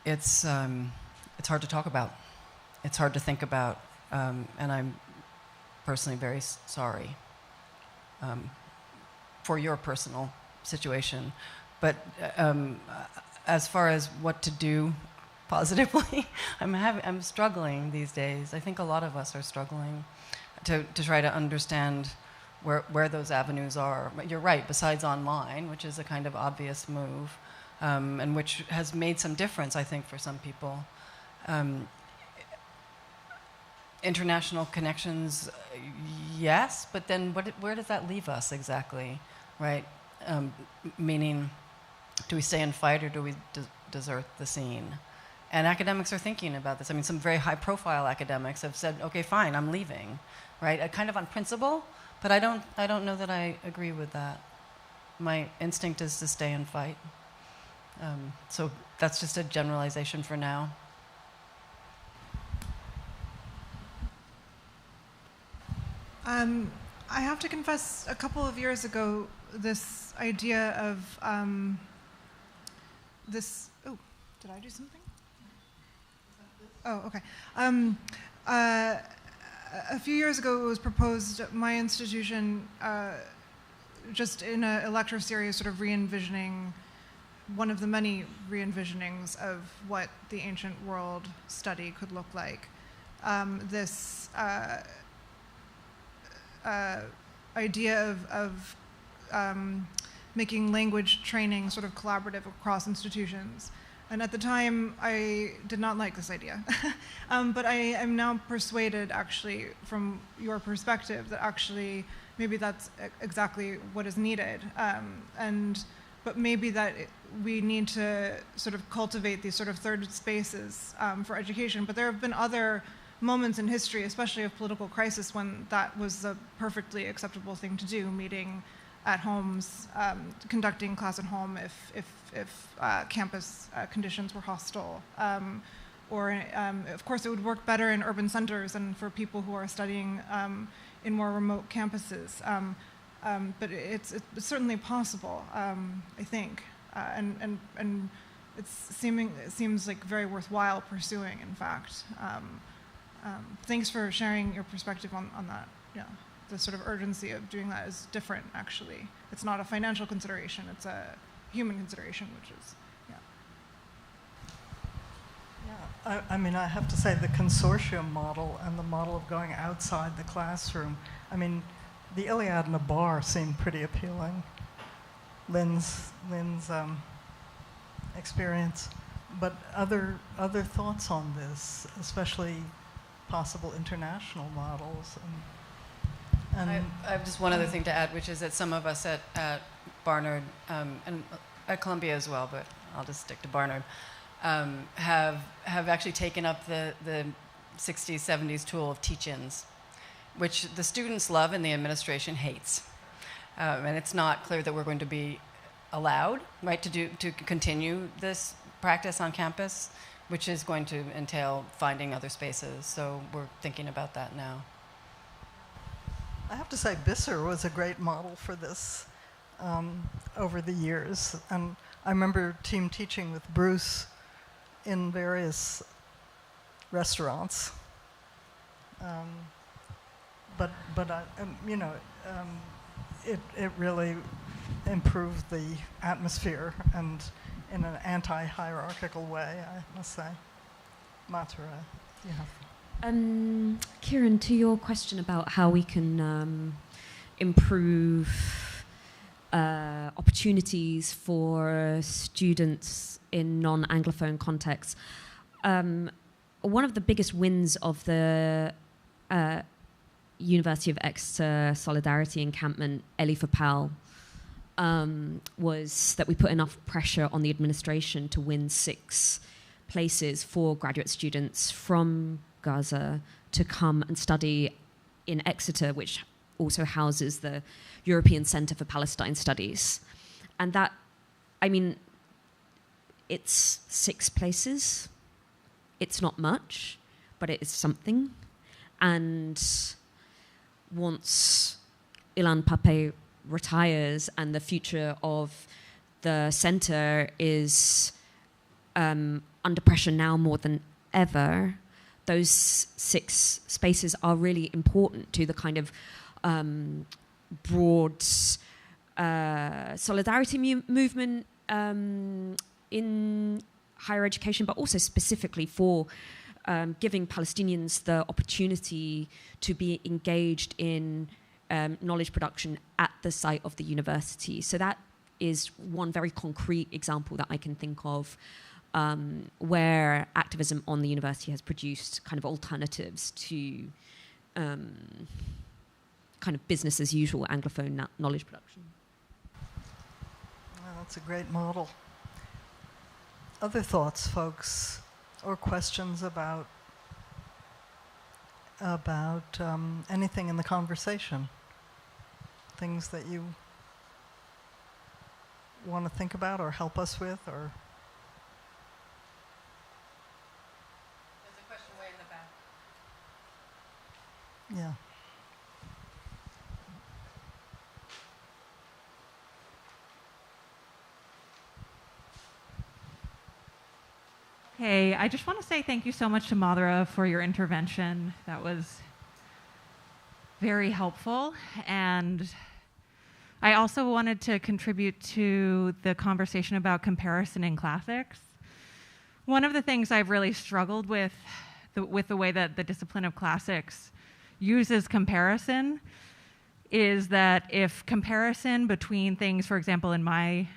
It's hard to talk about. It's hard to think about, and I'm personally very sorry for your personal situation. But as far as what to do positively, I'm struggling these days. I think a lot of us are struggling to try to understand where those avenues are. But you're right, besides online, which is a kind of obvious move, and which has made some difference, I think, for some people. international connections, yes, but then where does that leave us exactly, right? Meaning, do we stay and fight or do we desert the scene? And academics are thinking about this. I mean, some very high-profile academics have said, okay, fine, I'm leaving, right? Kind of on principle, but I don't know that I agree with that. My instinct is to stay and fight. So that's just a generalization for now. I have to confess, a couple of years ago, this idea of this. Oh, did I do something? Oh, okay. A few years ago, it was proposed my institution, just in a lecture series, sort of re-envisioning one of the many re-envisionings of what the ancient world study could look like. This idea of making language training sort of collaborative across institutions. And at the time, I did not like this idea. But I am now persuaded, actually, from your perspective, that actually maybe that's exactly what is needed. But maybe that we need to sort of cultivate these sort of third spaces for education. But there have been other moments in history, especially of political crisis, when that was a perfectly acceptable thing to do, meeting at homes, conducting class at home if campus conditions were hostile. Of course, it would work better in urban centers and for people who are studying in more remote campuses. But it's certainly possible, I think. And it seems like very worthwhile pursuing, in fact. Thanks for sharing your perspective on that. Yeah, the sort of urgency of doing that is different, actually. It's not a financial consideration, it's a human consideration, which is, yeah. Yeah, I mean, I have to say the consortium model and the model of going outside the classroom, I mean, the Iliad and the bar seemed pretty appealing. Lynn's experience, but other thoughts on this, especially possible international models. And I have just one other thing to add, which is that some of us at Barnard and at Columbia as well, but I'll just stick to Barnard, have actually taken up the 60s, 70s tool of teach-ins, which the students love and the administration hates. And it's not clear that we're going to be allowed, right, to continue this practice on campus, which is going to entail finding other spaces. So we're thinking about that now. I have to say, Bisser was a great model for this over the years. And I remember team teaching with Bruce in various restaurants. But it really improved the atmosphere, and in an anti-hierarchical way, I must say. Mathura, you have. Kiran, to your question about how we can improve opportunities for students in non-Anglophone contexts, one of the biggest wins of the University of Exeter Solidarity Encampment, Eli for Pal, was that we put enough pressure on the administration to win 6 places for graduate students from Gaza to come and study in Exeter, which also houses the European Centre for Palestine Studies. And that, I mean, it's 6 places. It's not much, but it is something. And once Ilan Pape retires and the future of the centre is under pressure now more than ever, those 6 spaces are really important to the kind of broad solidarity movement in higher education, but also specifically for giving Palestinians the opportunity to be engaged in knowledge production at the site of the university. So that is one very concrete example that I can think of where activism on the university has produced kind of alternatives to kind of business as usual Anglophone knowledge production. Well, that's a great model. Other thoughts, folks, or questions about anything in the conversation? Things that you want to think about or help us with, or? There's a question way in the back. Yeah. Hey, I just want to say thank you so much to Mathura for your intervention. That was very helpful. And I also wanted to contribute to the conversation about comparison in classics. One of the things I've really struggled with the way that the discipline of classics uses comparison is that if comparison between things, for example, in my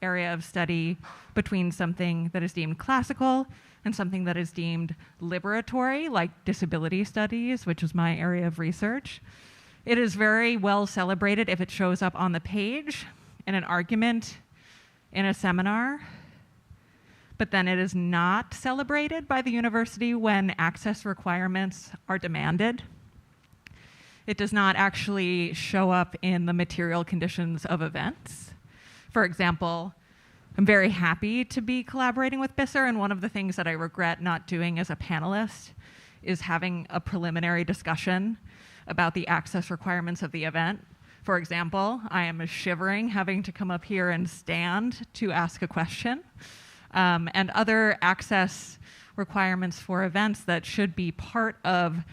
area of study, between something that is deemed classical and something that is deemed liberatory, like disability studies, which is my area of research, it is very well celebrated if it shows up on the page in an argument in a seminar, but then it is not celebrated by the university when access requirements are demanded. It does not actually show up in the material conditions of events. For example, I'm very happy to be collaborating with Bisser, and one of the things that I regret not doing as a panelist is having a preliminary discussion about the access requirements of the event. For example, I am shivering having to come up here and stand to ask a question, and other access requirements for events that should be part of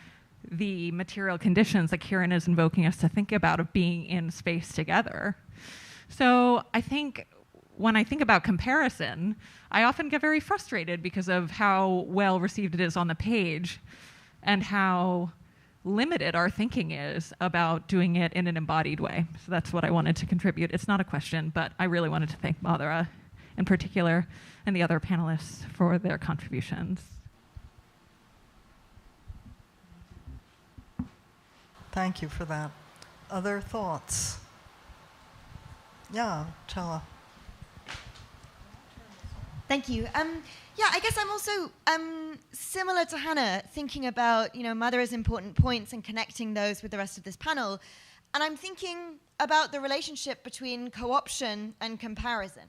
the material conditions that Kiran is invoking us to think about of being in space together. So I think when I think about comparison, I often get very frustrated because of how well received it is on the page and how limited our thinking is about doing it in an embodied way. So that's what I wanted to contribute. It's not a question, but I really wanted to thank Mathura in particular and the other panelists for their contributions. Thank you for that. Other thoughts? Yeah, Chella. Thank you. Yeah, I guess I'm also similar to Hannah, thinking about Mathura's important points and connecting those with the rest of this panel. And I'm thinking about the relationship between co-option and comparison.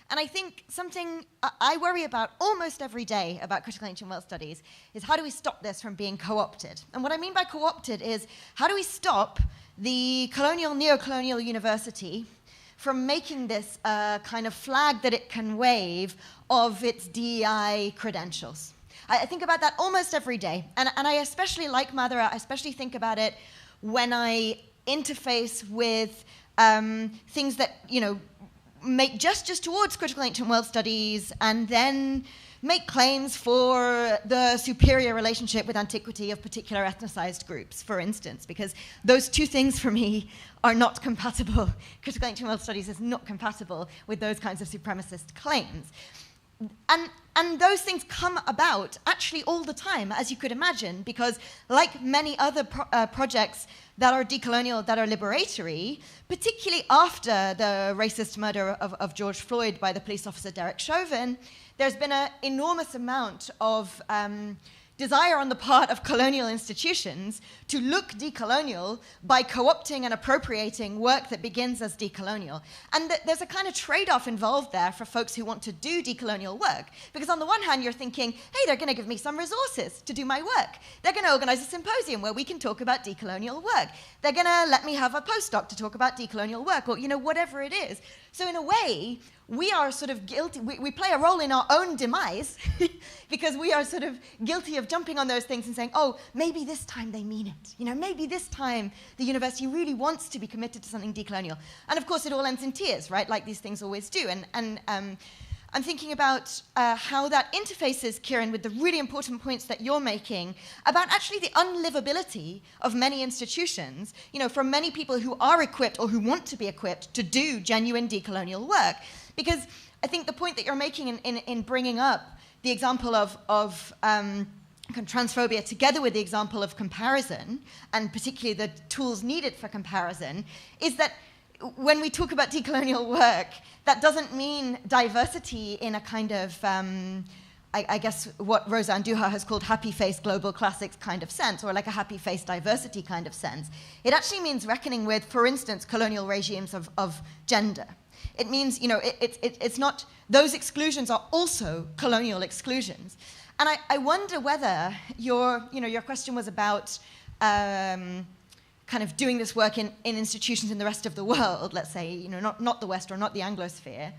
And I think something I worry about almost every day about critical ancient world studies is how do we stop this from being co-opted? And what I mean by co-opted is how do we stop the colonial, neo-colonial university from making this kind of flag that it can wave of its DEI credentials. I think about that almost every day. And I especially like Mathura, I especially think about it when I interface with things that, make gestures towards critical ancient world studies and then make claims for the superior relationship with antiquity of particular ethnicized groups, for instance, because those two things for me are not compatible. Critical ancient world studies is not compatible with those kinds of supremacist claims. And those things come about actually all the time, as you could imagine, because like many other projects that are decolonial, that are liberatory, particularly after the racist murder of George Floyd by the police officer Derek Chauvin, there's been an enormous amount of desire on the part of colonial institutions to look decolonial by co-opting and appropriating work that begins as decolonial. And there's a kind of trade-off involved there for folks who want to do decolonial work. Because on the one hand, you're thinking, hey, they're going to give me some resources to do my work. They're going to organize a symposium where we can talk about decolonial work. They're going to let me have a postdoc to talk about decolonial work, or whatever it is. So in a way, we are sort of guilty, we play a role in our own demise because we are sort of guilty of jumping on those things and saying, oh, maybe this time they mean it. Maybe this time the university really wants to be committed to something decolonial. And of course, it all ends in tears, right? Like these things always do. And I'm thinking about how that interfaces, Kiran, with the really important points that you're making about actually the unlivability of many institutions, for many people who are equipped or who want to be equipped to do genuine decolonial work. Because I think the point that you're making in bringing up the example of transphobia together with the example of comparison, and particularly the tools needed for comparison, is that when we talk about decolonial work, that doesn't mean diversity in a kind of, I guess what Rosa Andujar has called happy-face global classics kind of sense, or like a happy-face diversity kind of sense. It actually means reckoning with, for instance, colonial regimes of gender. It means, it's not, those exclusions are also colonial exclusions. And I wonder whether your question was about kind of doing this work in institutions in the rest of the world, let's say, not the West or not the Anglosphere.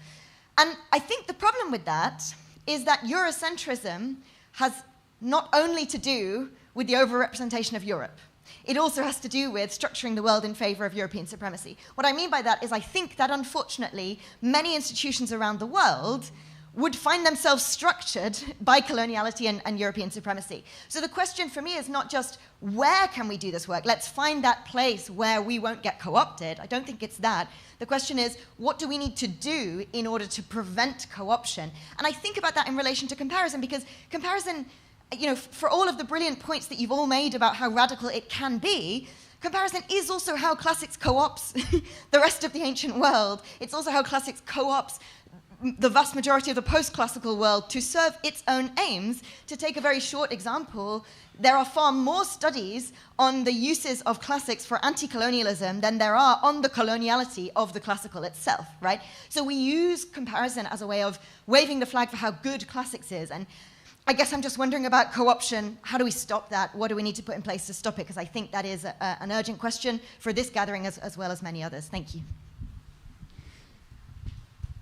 And I think the problem with that is that Eurocentrism has not only to do with the overrepresentation of Europe, it also has to do with structuring the world in favor of European supremacy. What I mean by that is I think that, unfortunately, many institutions around the world would find themselves structured by coloniality and European supremacy. So the question for me is not just where can we do this work? Let's find that place where we won't get co-opted. I don't think it's that. The question is, what do we need to do in order to prevent co-option? And I think about that in relation to comparison, because comparison, for all of the brilliant points that you've all made about how radical it can be, comparison is also how classics co-ops the rest of the ancient world. It's also how classics co-ops the vast majority of the post-classical world to serve its own aims. To take a very short example, there are far more studies on the uses of classics for anti-colonialism than there are on the coloniality of the classical itself, right? So we use comparison as a way of waving the flag for how good classics is. And I guess I'm just wondering about co-option. How do we stop that? What do we need to put in place to stop it? Because I think that is an urgent question for this gathering as well as many others. Thank you.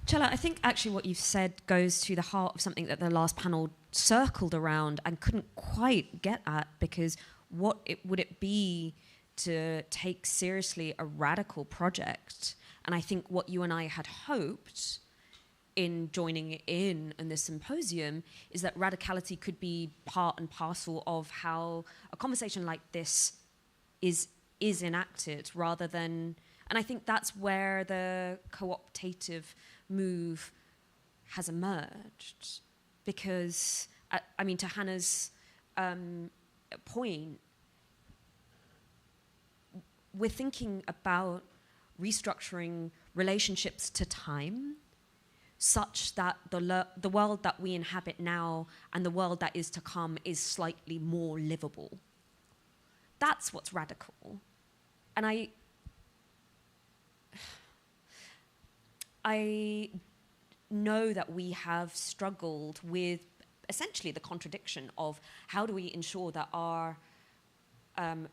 Chela, I think actually what you've said goes to the heart of something that the last panel circled around and couldn't quite get at, because what would it be to take seriously a radical project? And I think what you and I had hoped in joining in this symposium is that radicality could be part and parcel of how a conversation like this is enacted, rather than, and I think that's where the cooptative move has emerged, because I mean, to Hannah's point, we're thinking about restructuring relationships to time such that the world that we inhabit now and the world that is to come is slightly more livable. That's what's radical. And I know that we have struggled with essentially the contradiction of how do we ensure that our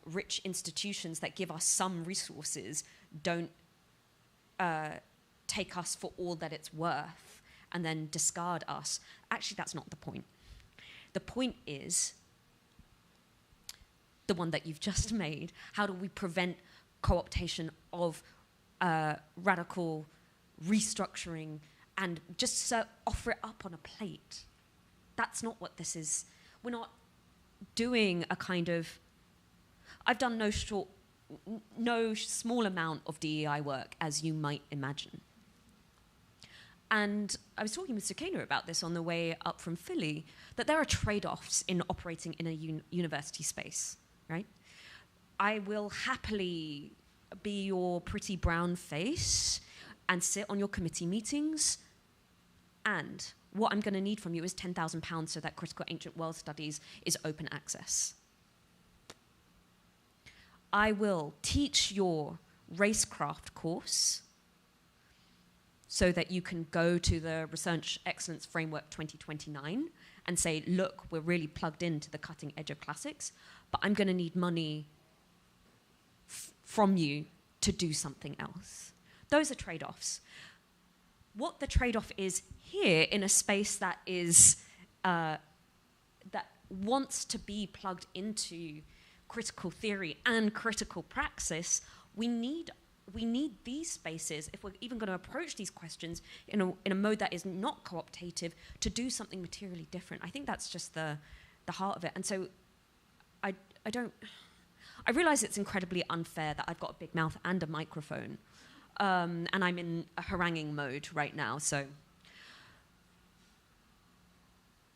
rich institutions that give us some resources don't take us for all that it's worth and then discard us. Actually, that's not the point. The point is the one that you've just made. How do we prevent co-optation of radical restructuring and just offer it up on a plate? That's not what this is. We're not doing a kind of, I've done no small amount of DEI work, as you might imagine. And I was talking with Sukaina about this on the way up from Philly, that there are trade-offs in operating in a university space, right? I will happily be your pretty brown face and sit on your committee meetings, and what I'm going to need from you is £10,000 so that Critical Ancient World Studies is open access. I will teach your racecraft course so that you can go to the Research Excellence Framework 2029 and say, look, we're really plugged into the cutting edge of classics, but I'm going to need money from you to do something else. Those are trade-offs. What the trade-off is here in a space that is that wants to be plugged into critical theory and critical praxis, we need these spaces, if we're even going to approach these questions in a mode that is not cooptative, to do something materially different. I think that's just the heart of it. And so I realize it's incredibly unfair that I've got a big mouth and a microphone, and I'm in a haranguing mode right now. So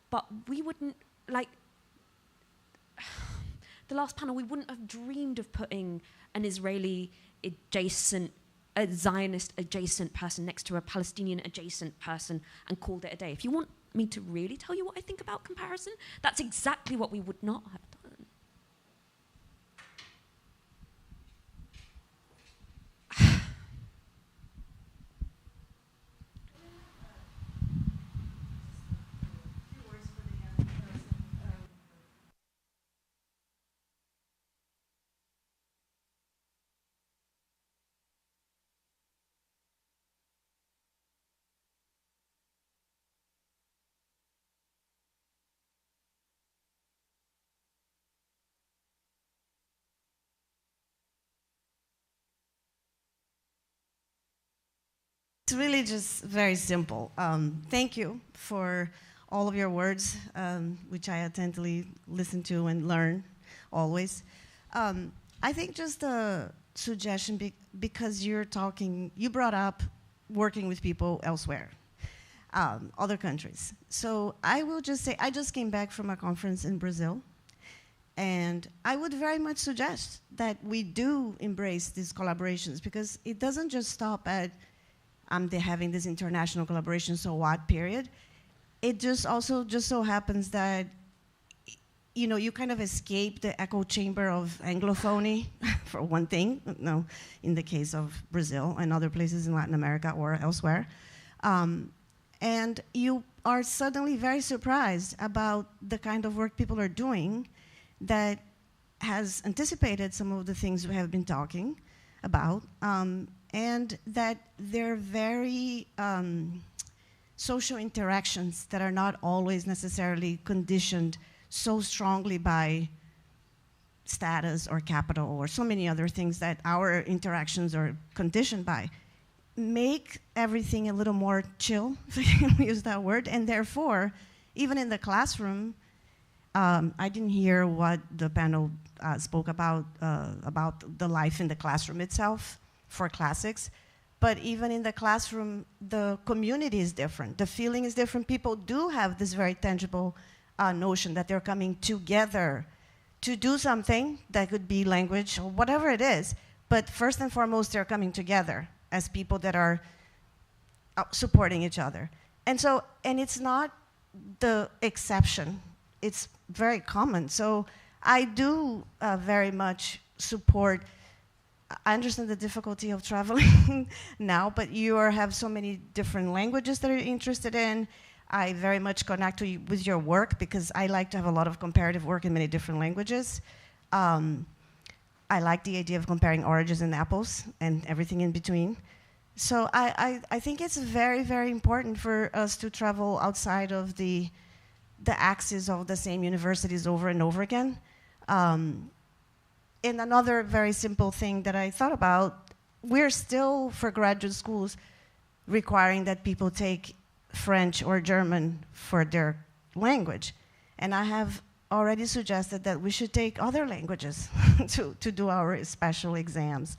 but we wouldn't, like, the last panel, we wouldn't have dreamed of putting an Israeli adjacent, a Zionist adjacent person next to a Palestinian adjacent person and called it a day. If you want me to really tell you what I think about comparison, that's exactly what we would not have done. It's really just very simple. Thank you for all of your words, which I attentively listen to and learn always. I think just a suggestion, because you brought up working with people elsewhere, other countries. So I will just say, I just came back from a conference in Brazil, and I would very much suggest that we do embrace these collaborations, because it doesn't just stop at they're having this international collaboration, so what, period. It just also just so happens that, you know, you kind of escape the echo chamber of Anglophony, for one thing, no, in the case of Brazil and other places in Latin America or elsewhere. And you are suddenly very surprised about the kind of work people are doing that has anticipated some of the things we have been talking about. And that they're very social interactions that are not always necessarily conditioned so strongly by status or capital or so many other things that our interactions are conditioned by, make everything a little more chill, if I can use that word, and therefore, even in the classroom, I didn't hear what the panel spoke about the life in the classroom itself, for classics, but even in the classroom, the community is different. The feeling is different. People do have this very tangible notion that they're coming together to do something that could be language or whatever it is. But first and foremost, they're coming together as people that are supporting each other. And so, and it's not the exception. It's very common. So I do very much support. I understand the difficulty of traveling now, but you have so many different languages that you're interested in. I very much connect with your work, because I like to have a lot of comparative work in many different languages. I like the idea of comparing oranges and apples and everything in between. So I think it's very, very important for us to travel outside of the axis of the same universities over and over again. And another very simple thing that I thought about, we're still, for graduate schools, requiring that people take French or German for their language. And I have already suggested that we should take other languages to do our special exams,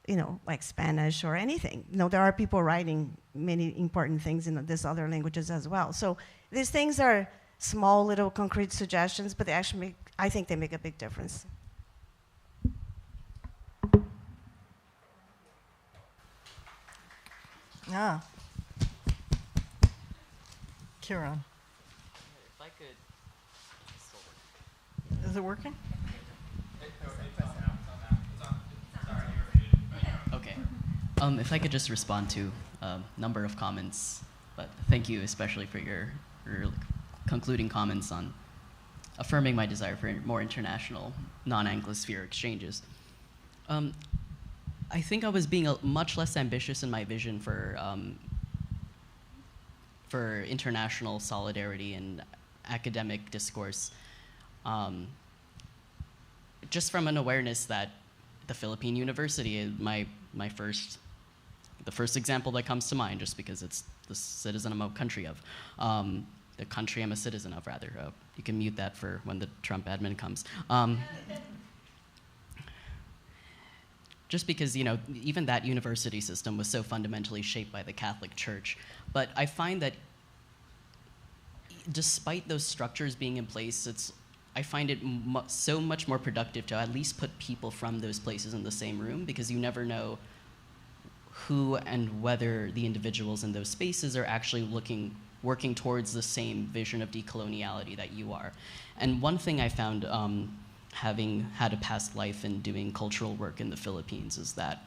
you know, like Spanish or anything. You know, there are people writing many important things in these other languages as well. So these things are small, little, concrete suggestions, but they actually I think they make a big difference. Yeah. Kiran. If I could. Is it working? Okay. If I could just respond to a number of comments, but thank you especially for your concluding comments on affirming my desire for more international, non-Anglosphere exchanges. I think I was being much less ambitious in my vision for international solidarity and academic discourse, just from an awareness that the Philippine University is the first example that comes to mind, just because it's the citizen I'm a country of, the country I'm a citizen of, rather. You can mute that for when the Trump admin comes. Just because, you know, even that university system was so fundamentally shaped by the Catholic Church. But I find that despite those structures being in place, I find it so much more productive to at least put people from those places in the same room, because you never know who and whether the individuals in those spaces are actually working towards the same vision of decoloniality that you are. And one thing I found, having had a past life in doing cultural work in the Philippines, is that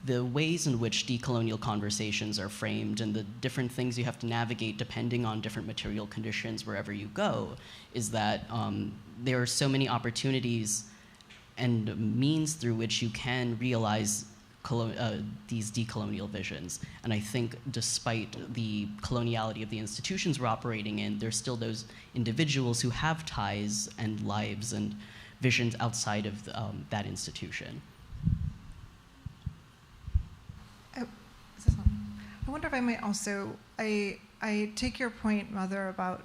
the ways in which decolonial conversations are framed and the different things you have to navigate depending on different material conditions wherever you go, is that there are so many opportunities and means through which you can realize these decolonial visions. And I think despite the coloniality of the institutions we're operating in, there's still those individuals who have ties and lives and visions outside of that institution. I wonder if I might also, I take your point, Mother, about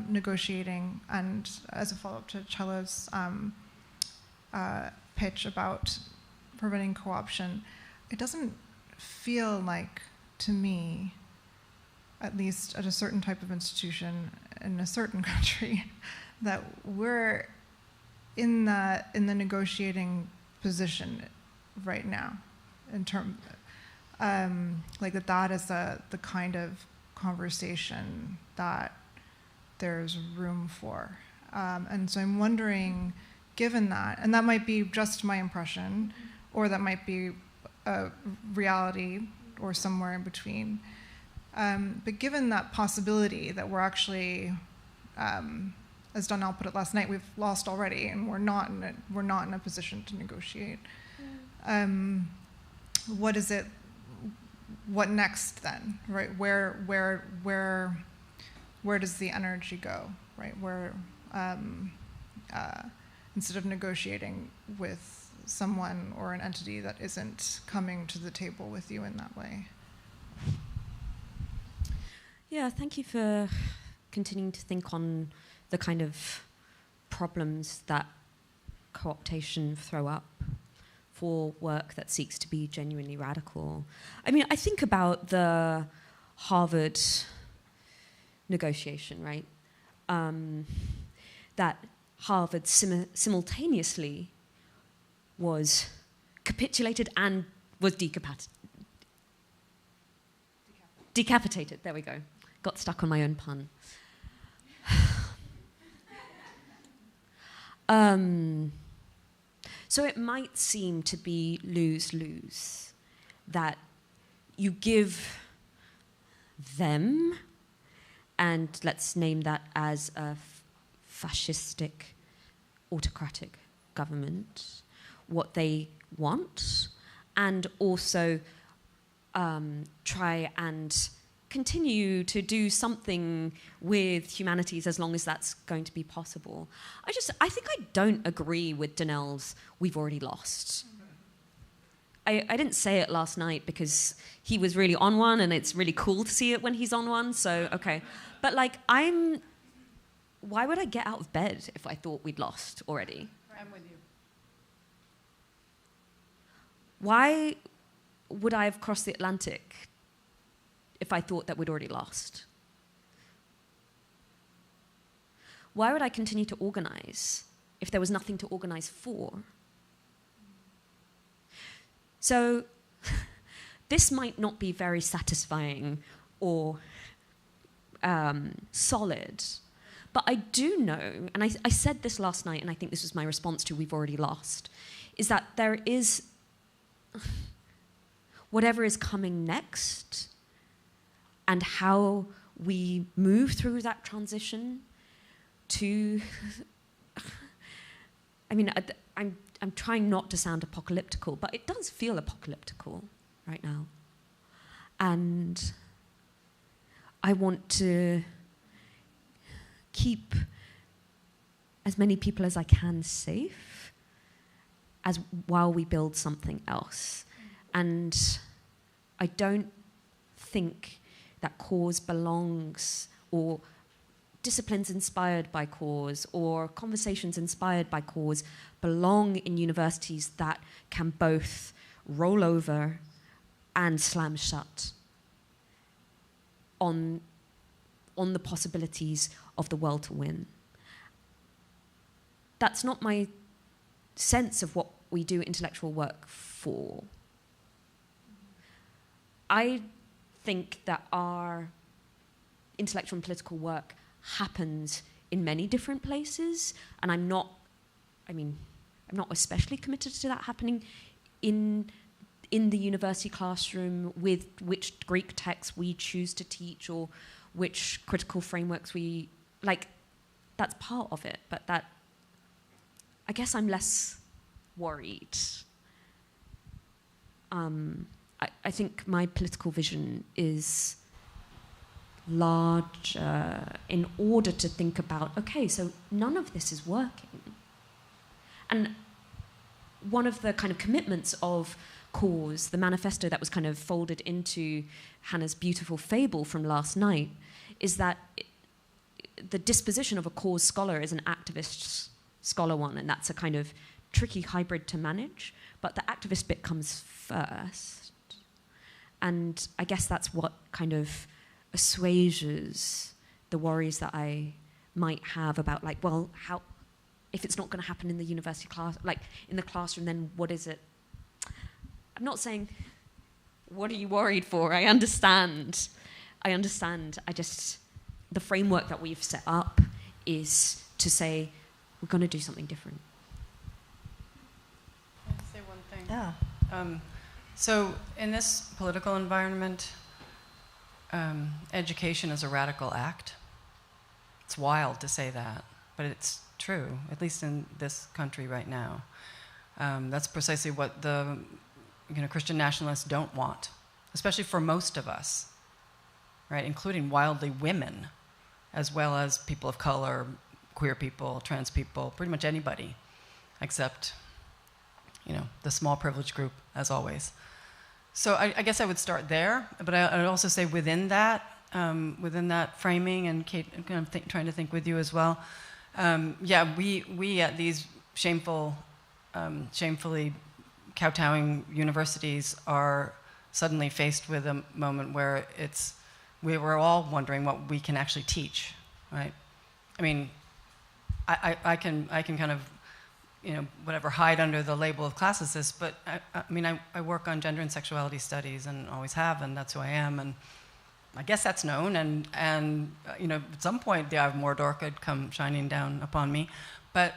negotiating, and as a follow-up to Chella's pitch about preventing co-option, it doesn't feel like, to me, at least at a certain type of institution in a certain country, that we're in the negotiating position right now, in terms, like that is the kind of conversation that there's room for. And so I'm wondering, given that, and that might be just my impression, or that might be a reality, or somewhere in between. But given that possibility that we're actually, as Donnell put it last night, we've lost already, and we're not in a position to negotiate. What is it? What next then? Right? Where does the energy go? Right? Where instead of negotiating with someone or an entity that isn't coming to the table with you in that way. Yeah, thank you for continuing to think on the kind of problems that co-optation throw up for work that seeks to be genuinely radical. I mean, I think about the Harvard negotiation, right? That Harvard simultaneously was capitulated and was decapitated. There we go. Got stuck on my own pun. So it might seem to be lose-lose, that you give them, and let's name that as a fascistic, autocratic government, what they want, and also try and continue to do something with humanities as long as that's going to be possible. I think I don't agree with Donnell's "we've already lost." I didn't say it last night because he was really on one, and it's really cool to see it when he's on one, so okay. But why would I get out of bed if I thought we'd lost already? I'm with you. Why would I have crossed the Atlantic if I thought that we'd already lost? Why would I continue to organize if there was nothing to organize for? So this might not be very satisfying or solid, but I do know, and I said this last night, and I think this was my response to "we've already lost," is that there is whatever is coming next, and how we move through that transition to, I mean, I'm trying not to sound apocalyptical, but it does feel apocalyptical right now. And I want to keep as many people as I can safe while we build something else. And I don't think that cause belongs, or disciplines inspired by cause, or conversations inspired by cause belong in universities that can both roll over and slam shut on on the possibilities of the world to win. That's not my sense of what we do intellectual work for. I think that our intellectual and political work happens in many different places, and I'm not especially committed to that happening in the university classroom with which Greek texts we choose to teach or which critical frameworks we like. That's part of it, but that I guess I'm less worried. I think my political vision is large in order to think about, okay, so none of this is working. And one of the kind of commitments of cause, the manifesto that was kind of folded into Hannah's beautiful fable from last night, is that the disposition of a cause scholar is an activist scholar one, and that's a kind of tricky hybrid to manage, but the activist bit comes first. And I guess that's what kind of assuages the worries that I might have about, like, well, how, if it's not going to happen in the university class, like in the classroom, then what is it? I'm not saying, what are you worried for? I understand. I just, the framework that we've set up is to say, we're going to do something different. Can I say one thing? Yeah. So in this political environment, education is a radical act. It's wild to say that, but it's true, at least in this country right now. That's precisely what the Christian nationalists don't want, especially for most of us, right? Including wildly women, as well as people of color, queer people, trans people, pretty much anybody, except, the small privileged group, as always. So I guess I would start there, but I would also say within that framing, and Kate, I'm kind of trying to think with you as well. We at these shamefully kowtowing universities are suddenly faced with a moment where we're all wondering what we can actually teach, right? I mean, I can kind of, whatever, hide under the label of classicist, but I work on gender and sexuality studies and always have, and that's who I am, and I guess that's known, and at some point the eye of Mordor could come shining down upon me, but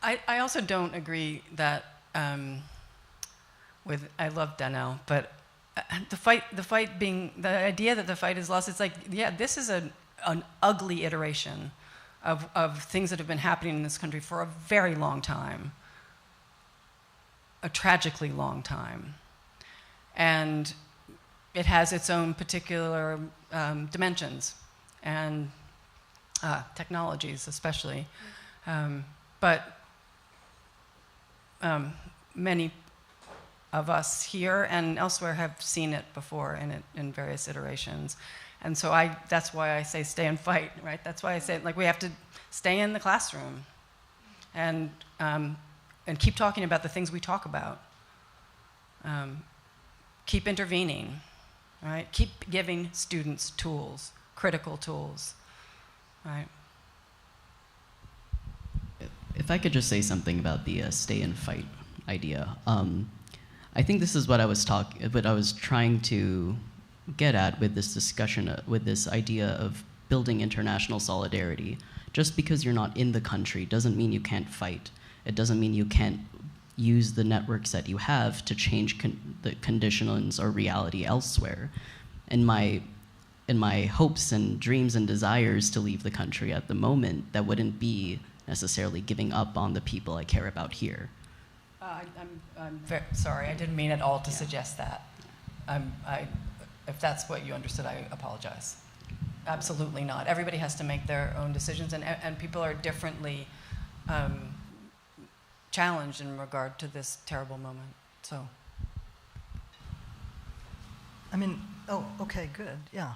I also don't agree that I love Danielle, but the idea that the fight is lost, it's like, yeah, this is an ugly iteration of things that have been happening in this country for a very long time, a tragically long time. And it has its own particular dimensions and technologies especially. But many of us here and elsewhere have seen it before in various iterations. And so that's why I say stay and fight, right? That's why I say, we have to stay in the classroom and keep talking about the things we talk about. Keep intervening, right? Keep giving students tools, critical tools, right? If I could just say something about the stay and fight idea. I think this is what I was trying to get at with this discussion, with this idea of building international solidarity. Just because you're not in the country doesn't mean you can't fight. It doesn't mean you can't use the networks that you have to change the conditions or reality elsewhere. In my hopes and dreams and desires to leave the country at the moment, that wouldn't be necessarily giving up on the people I care about here. I'm very sorry, I didn't mean at all to suggest that. If that's what you understood, I apologize. Absolutely not. Everybody has to make their own decisions, and people are differently challenged in regard to this terrible moment. So. Okay, good, yeah.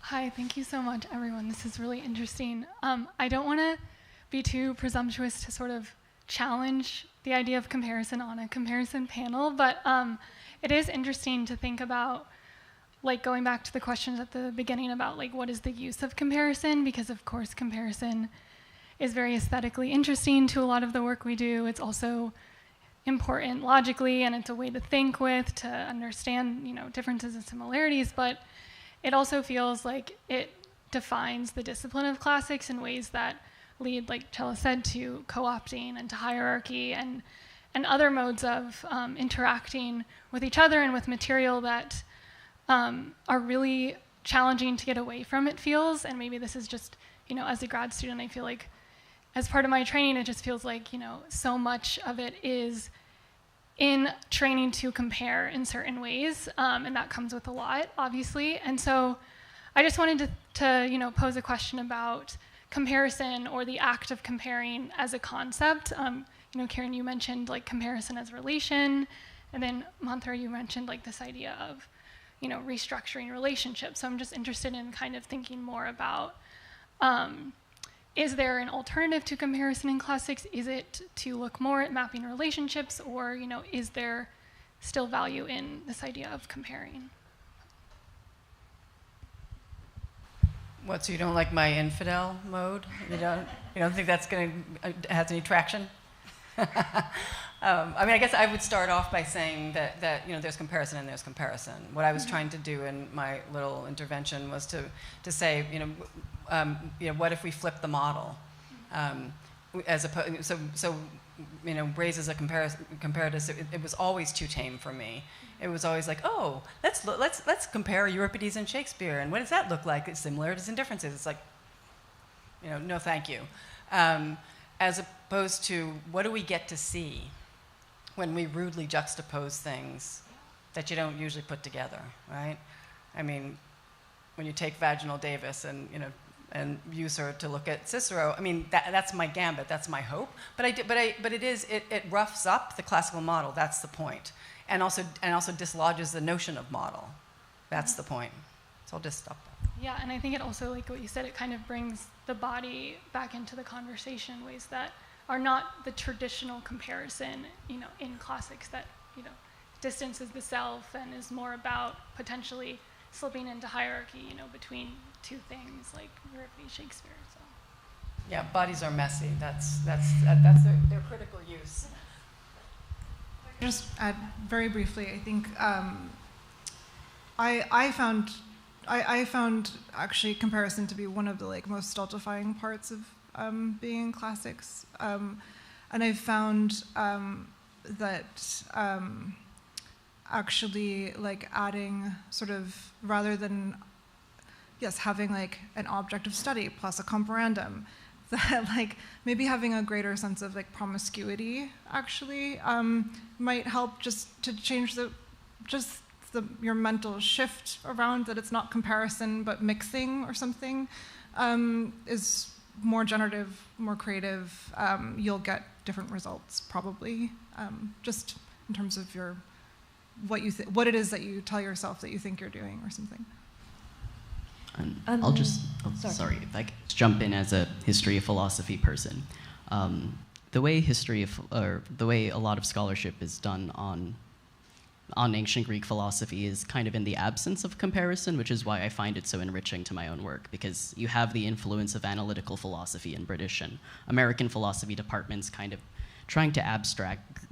Hi, thank you so much, everyone. This is really interesting. I don't want to be too presumptuous to sort of challenge the idea of comparison on a comparison panel, but it is interesting to think about, like, going back to the questions at the beginning about, like, what is the use of comparison? Because, of course, comparison is very aesthetically interesting to a lot of the work we do. It's also important logically, and it's a way to think with, to understand, you know, differences and similarities, but it also feels like it defines the discipline of classics in ways that lead, like Chella said, to co-opting and to hierarchy and other modes of interacting with each other and with material that are really challenging to get away from, it feels. And maybe this is just, you know, as a grad student, I feel like as part of my training, it just feels like, you know, so much of it is in training to compare in certain ways, and that comes with a lot, obviously. And so I just wanted to you know, pose a question about comparison or the act of comparing as a concept. You know, Kiran, you mentioned like comparison as relation, and then Mathura, you mentioned like this idea of, you know, restructuring relationships. So I'm just interested in kind of thinking more about, is there an alternative to comparison in classics? Is it to look more at mapping relationships, or, you know, is there still value in this idea of comparing? What, so you don't like my infidel mode? You don't think that's has any traction? I mean, I guess I would start off by saying that you know, there's comparison and there's comparison. What I was trying to do in my little intervention was to say, you know, what if we flip the model, as opposed, so you know, raises a comparative. It was always too tame for me. It was always like, oh, let's compare Euripides and Shakespeare, and what does that look like? It's similarities and differences. It's like, you know, no, thank you. As opposed to, what do we get to see when we rudely juxtapose things that you don't usually put together, right? I mean, when you take Vaginal Davis and, you know, and use her to look at Cicero, I mean, that's my gambit, that's my hope. But it roughs up the classical model. That's the point, and also dislodges the notion of model. That's the point. So I'll just stop there. Yeah, and I think it also, like what you said, it kind of brings the body back into the conversation in ways that are not the traditional comparison, you know, in classics that, you know, distances the self and is more about potentially slipping into hierarchy, you know, between two things like Euripides, Shakespeare. So. Yeah, bodies are messy. That's their critical use. Just add very briefly, I think I found actually comparison to be one of the like most stultifying parts of being in classics, and I've found that actually like adding sort of, rather than having like an object of study plus a comparandum, that like maybe having a greater sense of like promiscuity actually might help just to change your mental shift around that it's not comparison but mixing or something, is more generative, more creative. You'll get different results probably, just in terms of what it is that you tell yourself that you think you're doing or something. I'll just, sorry, if I could just jump in as a history of philosophy person. The way the way a lot of scholarship is done on ancient Greek philosophy is kind of in the absence of comparison, which is why I find it so enriching to my own work, because you have the influence of analytical philosophy in British and American philosophy departments kind of trying to abstract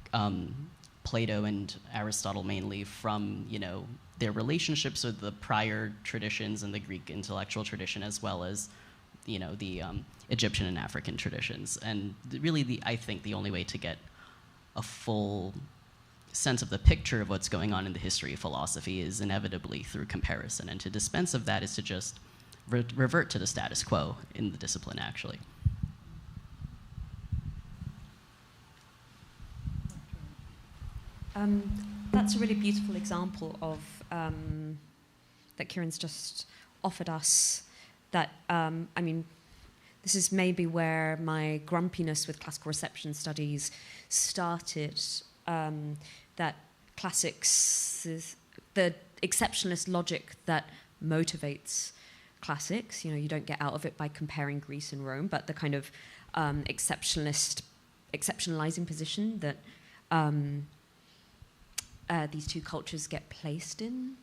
Plato and Aristotle mainly from, you know, their relationships with the prior traditions and the Greek intellectual tradition, as well as, you know, the Egyptian and African traditions. And really, I think the only way to get a full sense of the picture of what's going on in the history of philosophy is inevitably through comparison. And to dispense of that is to just revert to the status quo in the discipline, actually. That's a really beautiful example of that Kiran's just offered us. That I mean, this is maybe where my grumpiness with classical reception studies started. That classics, the exceptionalist logic that motivates classics. You know, you don't get out of it by comparing Greece and Rome, but the kind of exceptionalist exceptionalizing position that these two cultures get placed in.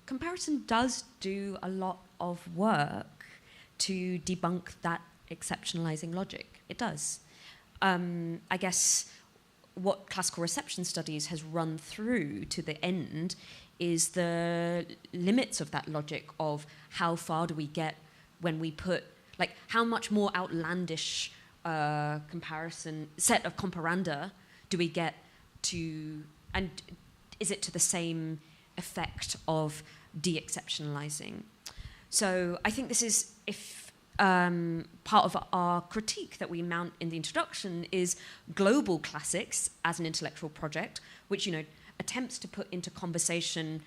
Comparison does do a lot of work to debunk that exceptionalizing logic. It does. I guess what classical reception studies has run through to the end is the limits of that logic of how far do we get when we put, like, how much more outlandish comparison set of comparanda do we get to, and is it to the same effect of de-exceptionalizing? So I think this is, if part of our critique that we mount in the introduction is global classics as an intellectual project, which, attempts to put into conversation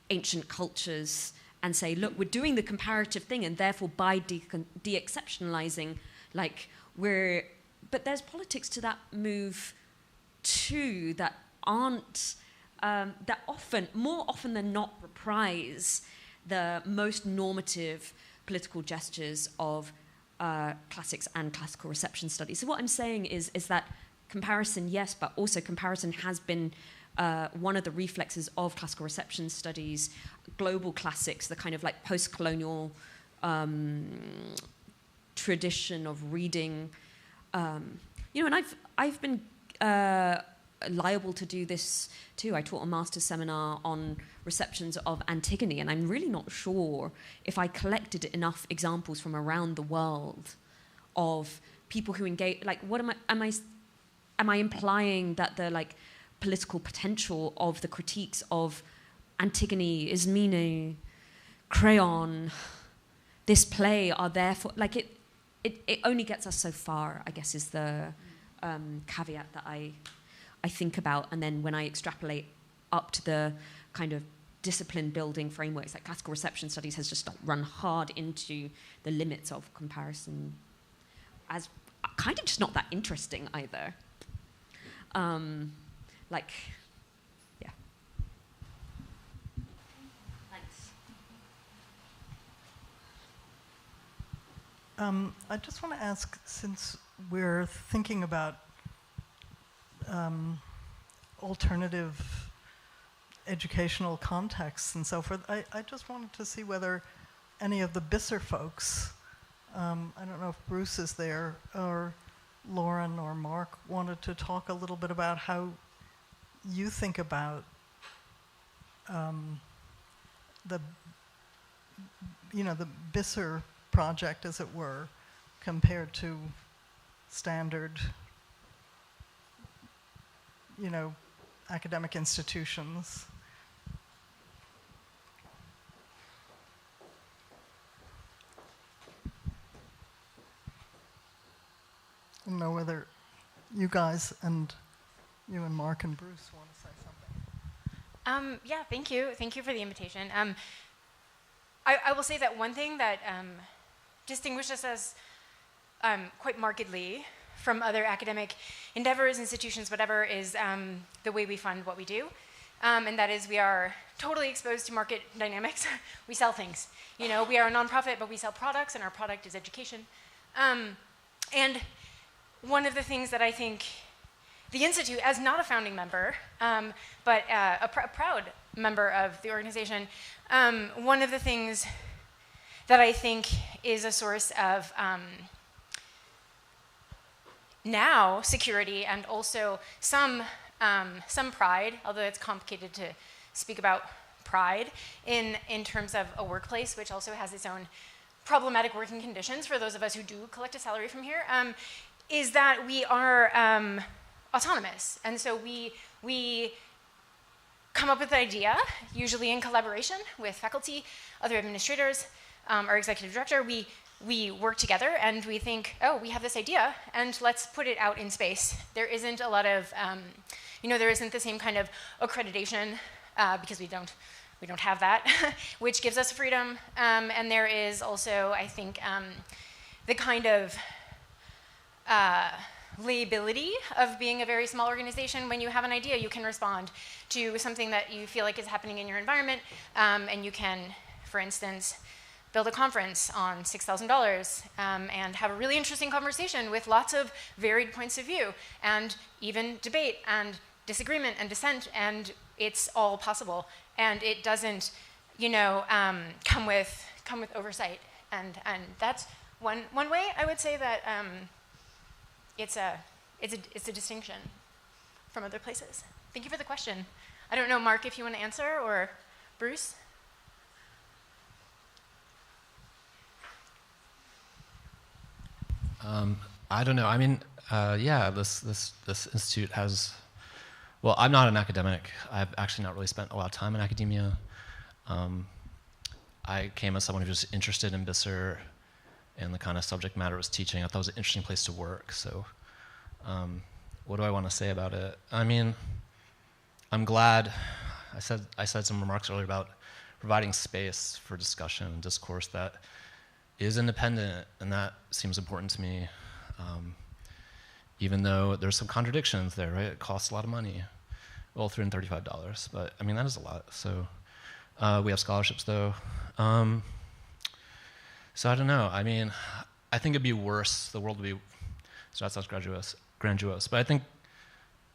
ancient cultures and say, look, we're doing the comparative thing, and therefore by de-exceptionalizing, but there's politics to that move too that aren't, that more often than not, reprise the most normative political gestures of classics and classical reception studies. So what I'm saying is that comparison, yes, but also comparison has been one of the reflexes of classical reception studies, global classics, the kind of like post-colonial tradition of reading. And I've been liable to do this too. I taught a master's seminar on receptions of Antigone, and I'm really not sure if I collected enough examples from around the world of people who engage. Like, what am I implying that the like political potential of the critiques of Antigone, Ismene, Creon, this play are there for, like, it only gets us so far, I guess, is the caveat that I think about. And then when I extrapolate up to the kind of discipline building frameworks, like classical reception studies has just like run hard into the limits of comparison as kind of just not that interesting either. Yeah. Thanks. I just want to ask, since we're thinking about alternative educational contexts and so forth, I just wanted to see whether any of the BISR folks, I don't know if Bruce is there, or Lauren or Mark, wanted to talk a little bit about how you think about the BISR project, as it were, compared to standard, academic institutions. I don't know whether you guys and you and Mark and Bruce want to say something. Yeah, thank you. Thank you for the invitation. I will say that one thing that distinguishes us quite markedly from other academic endeavors, institutions, whatever, is the way we fund what we do. And that is, we are totally exposed to market dynamics. We sell things. We are a nonprofit, but we sell products, and our product is education. And one of the things that I think the Institute, as not a founding member, but a proud member of the organization, one of the things that I think is a source of now security and also some pride, although it's complicated to speak about pride in terms of a workplace, which also has its own problematic working conditions for those of us who do collect a salary from here, is that we are autonomous. And so we come up with an idea, usually in collaboration with faculty, other administrators, our executive director. We work together and we think, oh, we have this idea and let's put it out in space. There isn't a lot of, there isn't the same kind of accreditation because we don't have that, which gives us freedom. And there is also, I think, the kind of liability of being a very small organization. When you have an idea, you can respond to something that you feel like is happening in your environment, and you can, for instance, build a conference on $6,000 and have a really interesting conversation with lots of varied points of view and even debate and disagreement and dissent, and it's all possible. And it doesn't, come with oversight. And that's one way I would say that it's a distinction from other places. Thank you for the question. I don't know, Mark, if you want to answer, or Bruce? I don't know. I mean, this institute has. Well, I'm not an academic. I've actually not really spent a lot of time in academia. I came as someone who was interested in Bisser and the kind of subject matter it was teaching. I thought it was an interesting place to work. So, what do I want to say about it? I mean, I'm glad. I said some remarks earlier about providing space for discussion and discourse that is independent, and that seems important to me. Even though there's some contradictions there, right? It costs a lot of money. Well, $335, but I mean, that is a lot. So we have scholarships though. So I don't know. I mean, I think it'd be worse. The world would be, so that sounds grandiose, but I think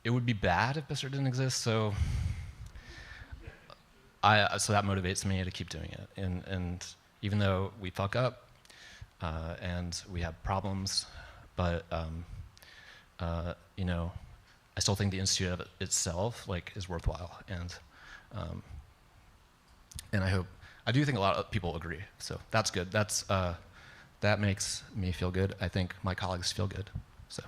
it would be bad if Bisser didn't exist. So that motivates me to keep doing it. And even though we fuck up and we have problems, but I still think the institute itself is worthwhile, and I do think a lot of people agree. So that's good. That makes me feel good. I think my colleagues feel good. So.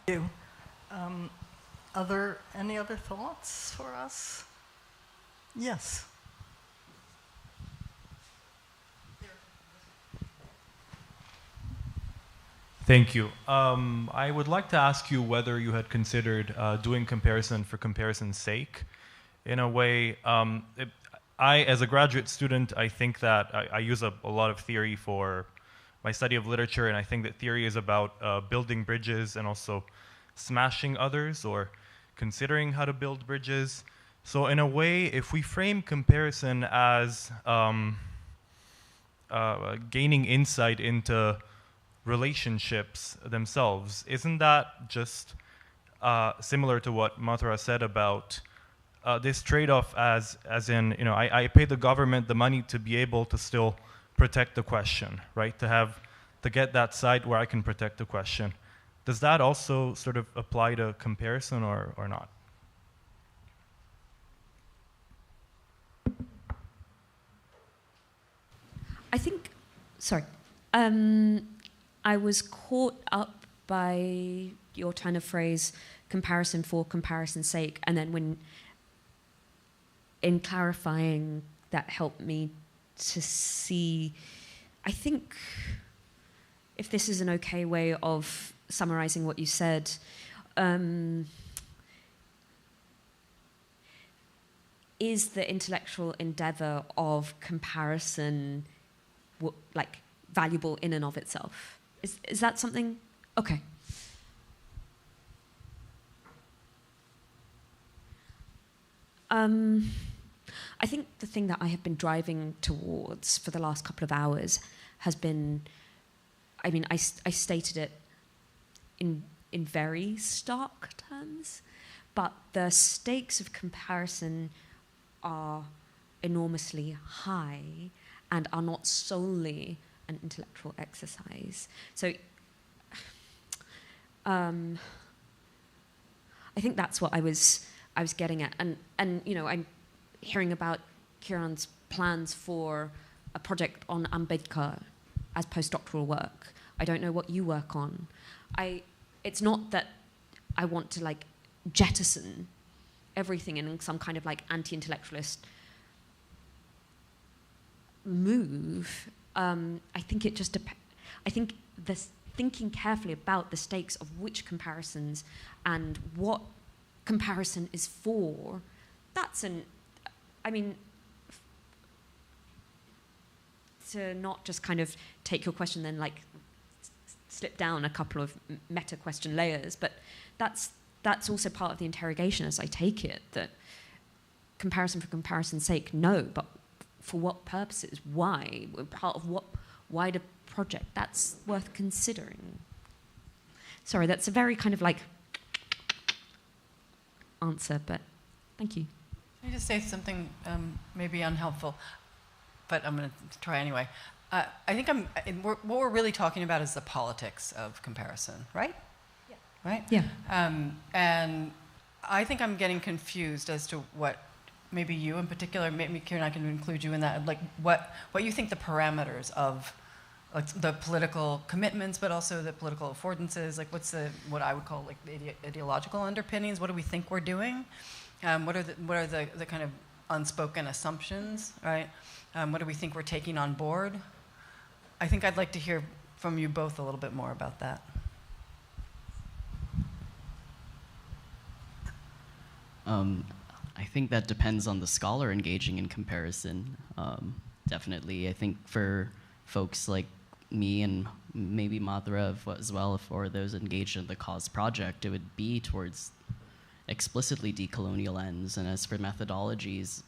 Thank you. Any other thoughts for us? Yes. Thank you. I would like to ask you whether you had considered doing comparison for comparison's sake. In a way, as a graduate student, I think that I use a lot of theory for my study of literature, and I think that theory is about building bridges and also smashing others, or considering how to build bridges. So in a way, if we frame comparison as gaining insight into relationships themselves, isn't that just similar to what Mathura said about this trade-off as in, I pay the government the money to be able to still protect the question, right? To get that site where I can protect the question. Does that also sort of apply to comparison or not? I think, I was caught up by your turn of phrase, comparison for comparison's sake, and then in clarifying, that helped me to see, I think, if this is an okay way of summarizing what you said, is the intellectual endeavor of comparison valuable in and of itself? Is that something? Okay. I think the thing that I have been driving towards for the last couple of hours has been, I stated it in very stark terms, but the stakes of comparison are enormously high and are not solely an intellectual exercise. So I think that's what I was getting at. And I'm hearing about Kiran's plans for a project on Ambedkar as postdoctoral work. I don't know what you work on. It's not that I want to jettison everything in some kind of anti-intellectualist move. I think it just I think this thinking carefully about the stakes of which comparisons and what comparison is for, that's to not just kind of take your question then slip down a couple of meta question layers, but that's also part of the interrogation, as I take it, that comparison for comparison's sake, no, but for what purposes? Why? We're part of what wider project? That's worth considering. Sorry, that's a very kind of like answer, but thank you. Can I just say something maybe unhelpful, but I'm going to try anyway. I think what we're really talking about is the politics of comparison, right? Yeah. Right? Yeah. And I think I'm getting confused as to what maybe you in particular, maybe Kiran, I can include you in that, like what you think the parameters of like the political commitments, but also the political affordances, like what I would call like the ideological underpinnings. What do we think we're doing? What are the kind of unspoken assumptions, right? What do we think we're taking on board? I think I'd like to hear from you both a little bit more about that. I think that depends on the scholar engaging in comparison. Definitely, I think for folks like me and maybe Mathura as well, for those engaged in the cause project, it would be towards explicitly decolonial ends. And as for methodologies,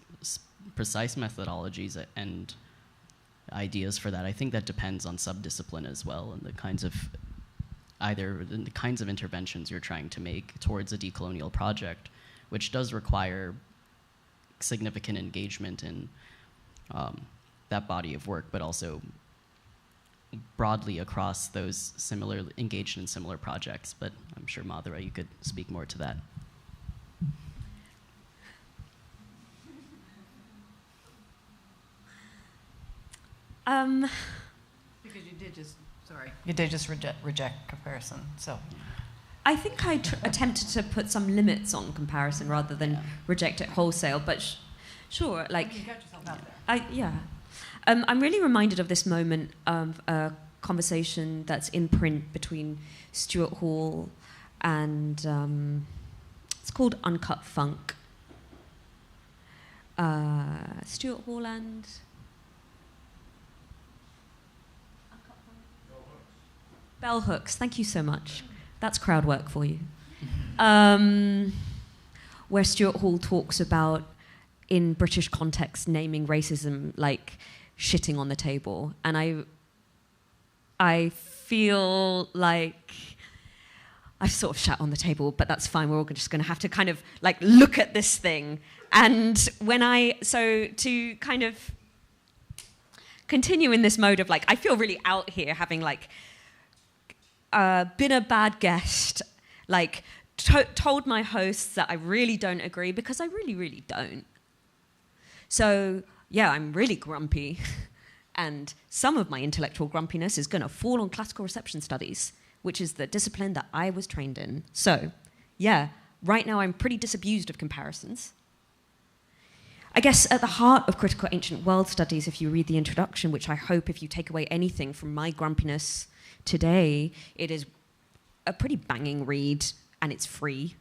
precise methodologies and ideas for that, I think that depends on subdiscipline as well, and the kinds of interventions you're trying to make towards a decolonial project, which does require significant engagement in that body of work, but also broadly across those engaged in similar projects. But I'm sure, Mathura, you could speak more to that. Because you did just reject comparison, so. I think I attempted to put some limits on comparison rather than reject it wholesale, but sure, like... You got yourself out there. I'm really reminded of this moment of a conversation that's in print between Stuart Hall and... it's called Uncut Funk. Stuart Hall and... Bell Hooks, thank you so much. That's crowd work for you. Where Stuart Hall talks about, in British context, naming racism like shitting on the table. And I feel like I've sort of shat on the table, but that's fine. We're all just going to have to kind of like look at this thing. And to kind of continue in this mode of like, I feel really out here having like, been a bad guest, like told my hosts that I really don't agree, because I really, really don't. So yeah, I'm really grumpy, and some of my intellectual grumpiness is going to fall on classical reception studies, which is the discipline that I was trained in. So yeah, right now I'm pretty disabused of comparisons. I guess at the heart of critical ancient world studies, if you read the introduction, which I hope if you take away anything from my grumpiness today, it is a pretty banging read, and it's free,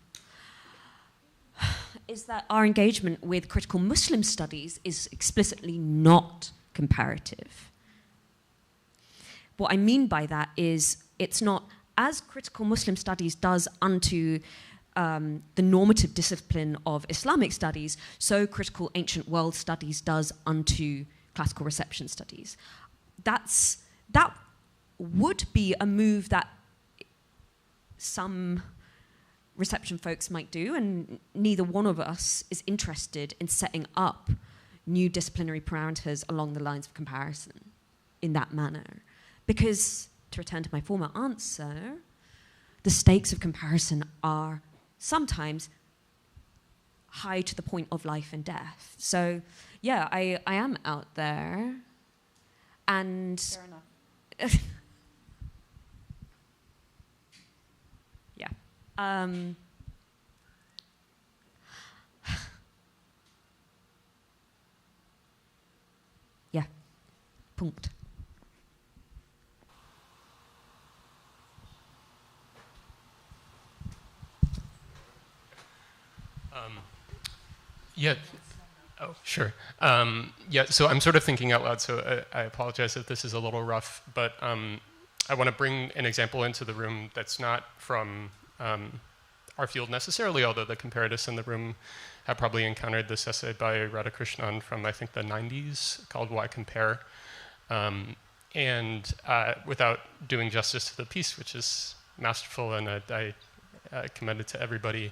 is that our engagement with critical Muslim studies is explicitly not comparative. What I mean by that is it's not, as critical Muslim studies does unto the normative discipline of Islamic studies, so critical ancient world studies does unto classical reception studies. That would be a move that some reception folks might do, and neither one of us is interested in setting up new disciplinary parameters along the lines of comparison in that manner. Because, to return to my former answer, the stakes of comparison are sometimes high to the point of life and death. So, yeah, I am out there, and... Fair enough. Yeah. Yeah. Punkt. Yeah. Oh, sure. Yeah, so I'm sort of thinking out loud, so I apologize if this is a little rough, but I want to bring an example into the room that's not from our field necessarily, although the comparatists in the room have probably encountered this essay by Radhakrishnan from, I think, the 90s called Why Compare? And without doing justice to the piece, which is masterful, and I commend it to everybody,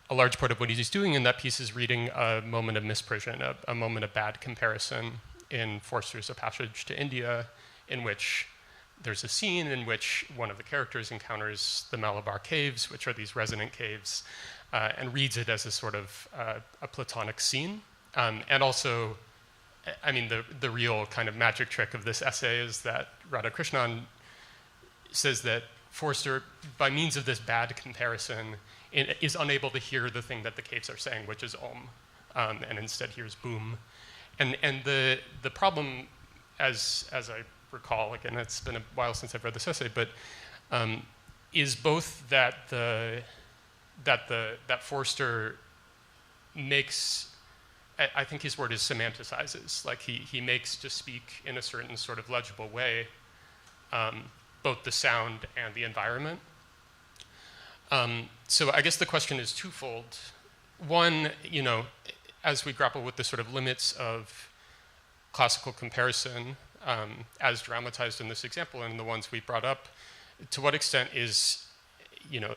a large part of what he's doing in that piece is reading a moment of misprision, a moment of bad comparison in Forster's A Passage to India, in which there's a scene in which one of the characters encounters the Malabar caves, which are these resonant caves, and reads it as a sort of a Platonic scene. And also, I mean, the real kind of magic trick of this essay is that Radhakrishnan says that Forster, by means of this bad comparison, is unable to hear the thing that the caves are saying, which is Om, and instead hears boom. And the problem, as I recall, again, it's been a while since I've read this essay, but is both that that Forster makes, I think his word is semanticizes, like he makes to speak in a certain sort of legible way both the sound and the environment. So I guess the question is twofold. One, you know, as we grapple with the sort of limits of classical comparison, as dramatized in this example and the ones we brought up, to what extent is, you know,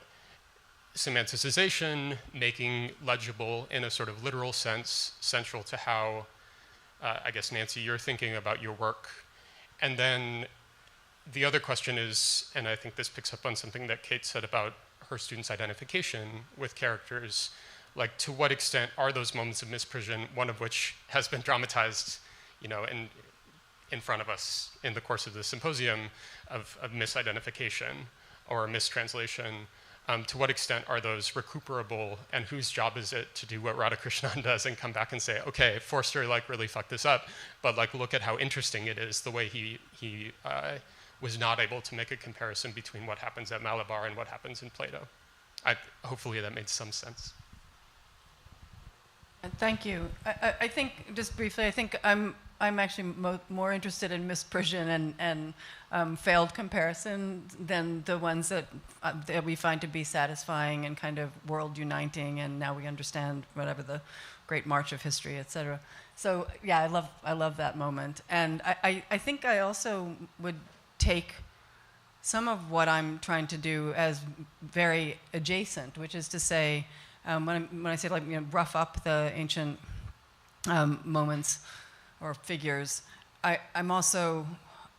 semanticization, making legible in a sort of literal sense, central to how, I guess, Nancy, you're thinking about your work? And then the other question is, and I think this picks up on something that Kate said about her students' identification with characters, like to what extent are those moments of misprision, one of which has been dramatized, you know, in front of us in the course of the symposium of misidentification or mistranslation, to what extent are those recuperable, and whose job is it to do what Radhakrishnan does and come back and say, okay, Forster like really fucked this up, but like look at how interesting it is the way he was not able to make a comparison between what happens at Malabar and what happens in Plato. Hopefully that made some sense. Thank you. I think, just briefly, I think I'm actually more interested in misprision and failed comparison than the ones that we find to be satisfying and kind of world uniting, and now we understand whatever the great march of history, et cetera. So yeah, I love that moment. And I think I also would take some of what I'm trying to do as very adjacent, which is to say, when I say, like, you know, rough up the ancient moments or figures, I'm also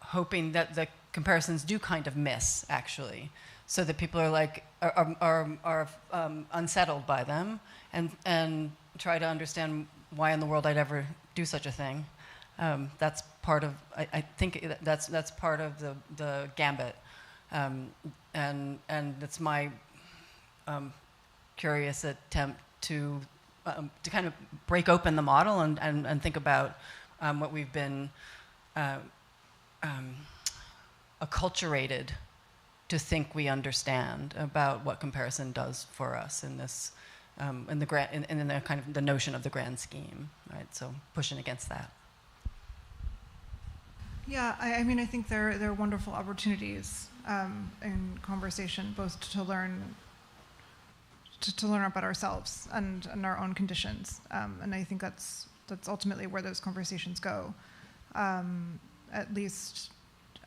hoping that the comparisons do kind of miss, actually, so that people are like are unsettled by them and try to understand why in the world I'd ever do such a thing. That's part of, I think that's part of the gambit, and it's my curious attempt to kind of break open the model and think about what we've been acculturated to think we understand about what comparison does for us in this in the kind of the notion of the grand scheme, right? So pushing against that. Yeah, I mean, I think there are wonderful opportunities in conversation, both to learn about ourselves and our own conditions, and I think that's ultimately where those conversations go, at least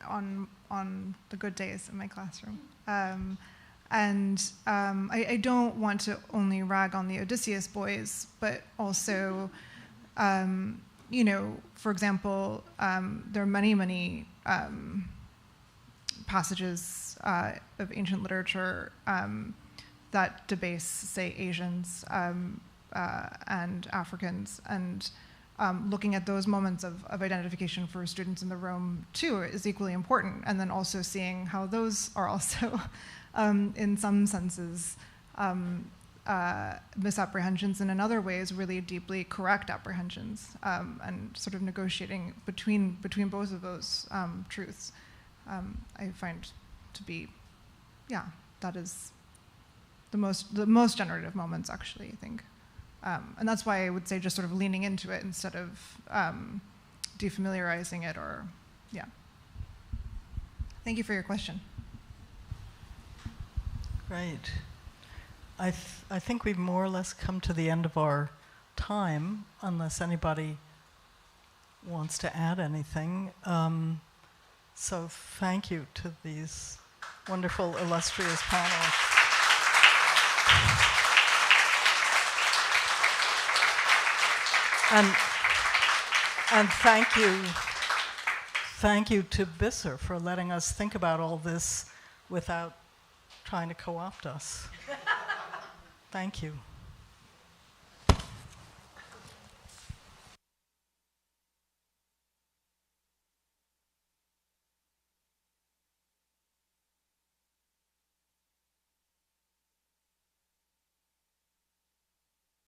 on the good days in my classroom. I don't want to only rag on the Odysseus boys, but also, you know, for example, there are many passages of ancient literature that debase, say, Asians and Africans, and looking at those moments of identification for students in the room too is equally important, and then also seeing how those are also, in some senses, misapprehensions, and in other ways really deeply correct apprehensions, and sort of negotiating between both of those truths, I find to be, yeah, that is the most generative moments, actually, I think. And that's why I would say just sort of leaning into it instead of defamiliarizing it, or, yeah. Thank you for your question. Great. I think we've more or less come to the end of our time, unless anybody wants to add anything. So thank you to these wonderful, illustrious panels. And thank you to Bisser for letting us think about all this without trying to co-opt us. Thank you.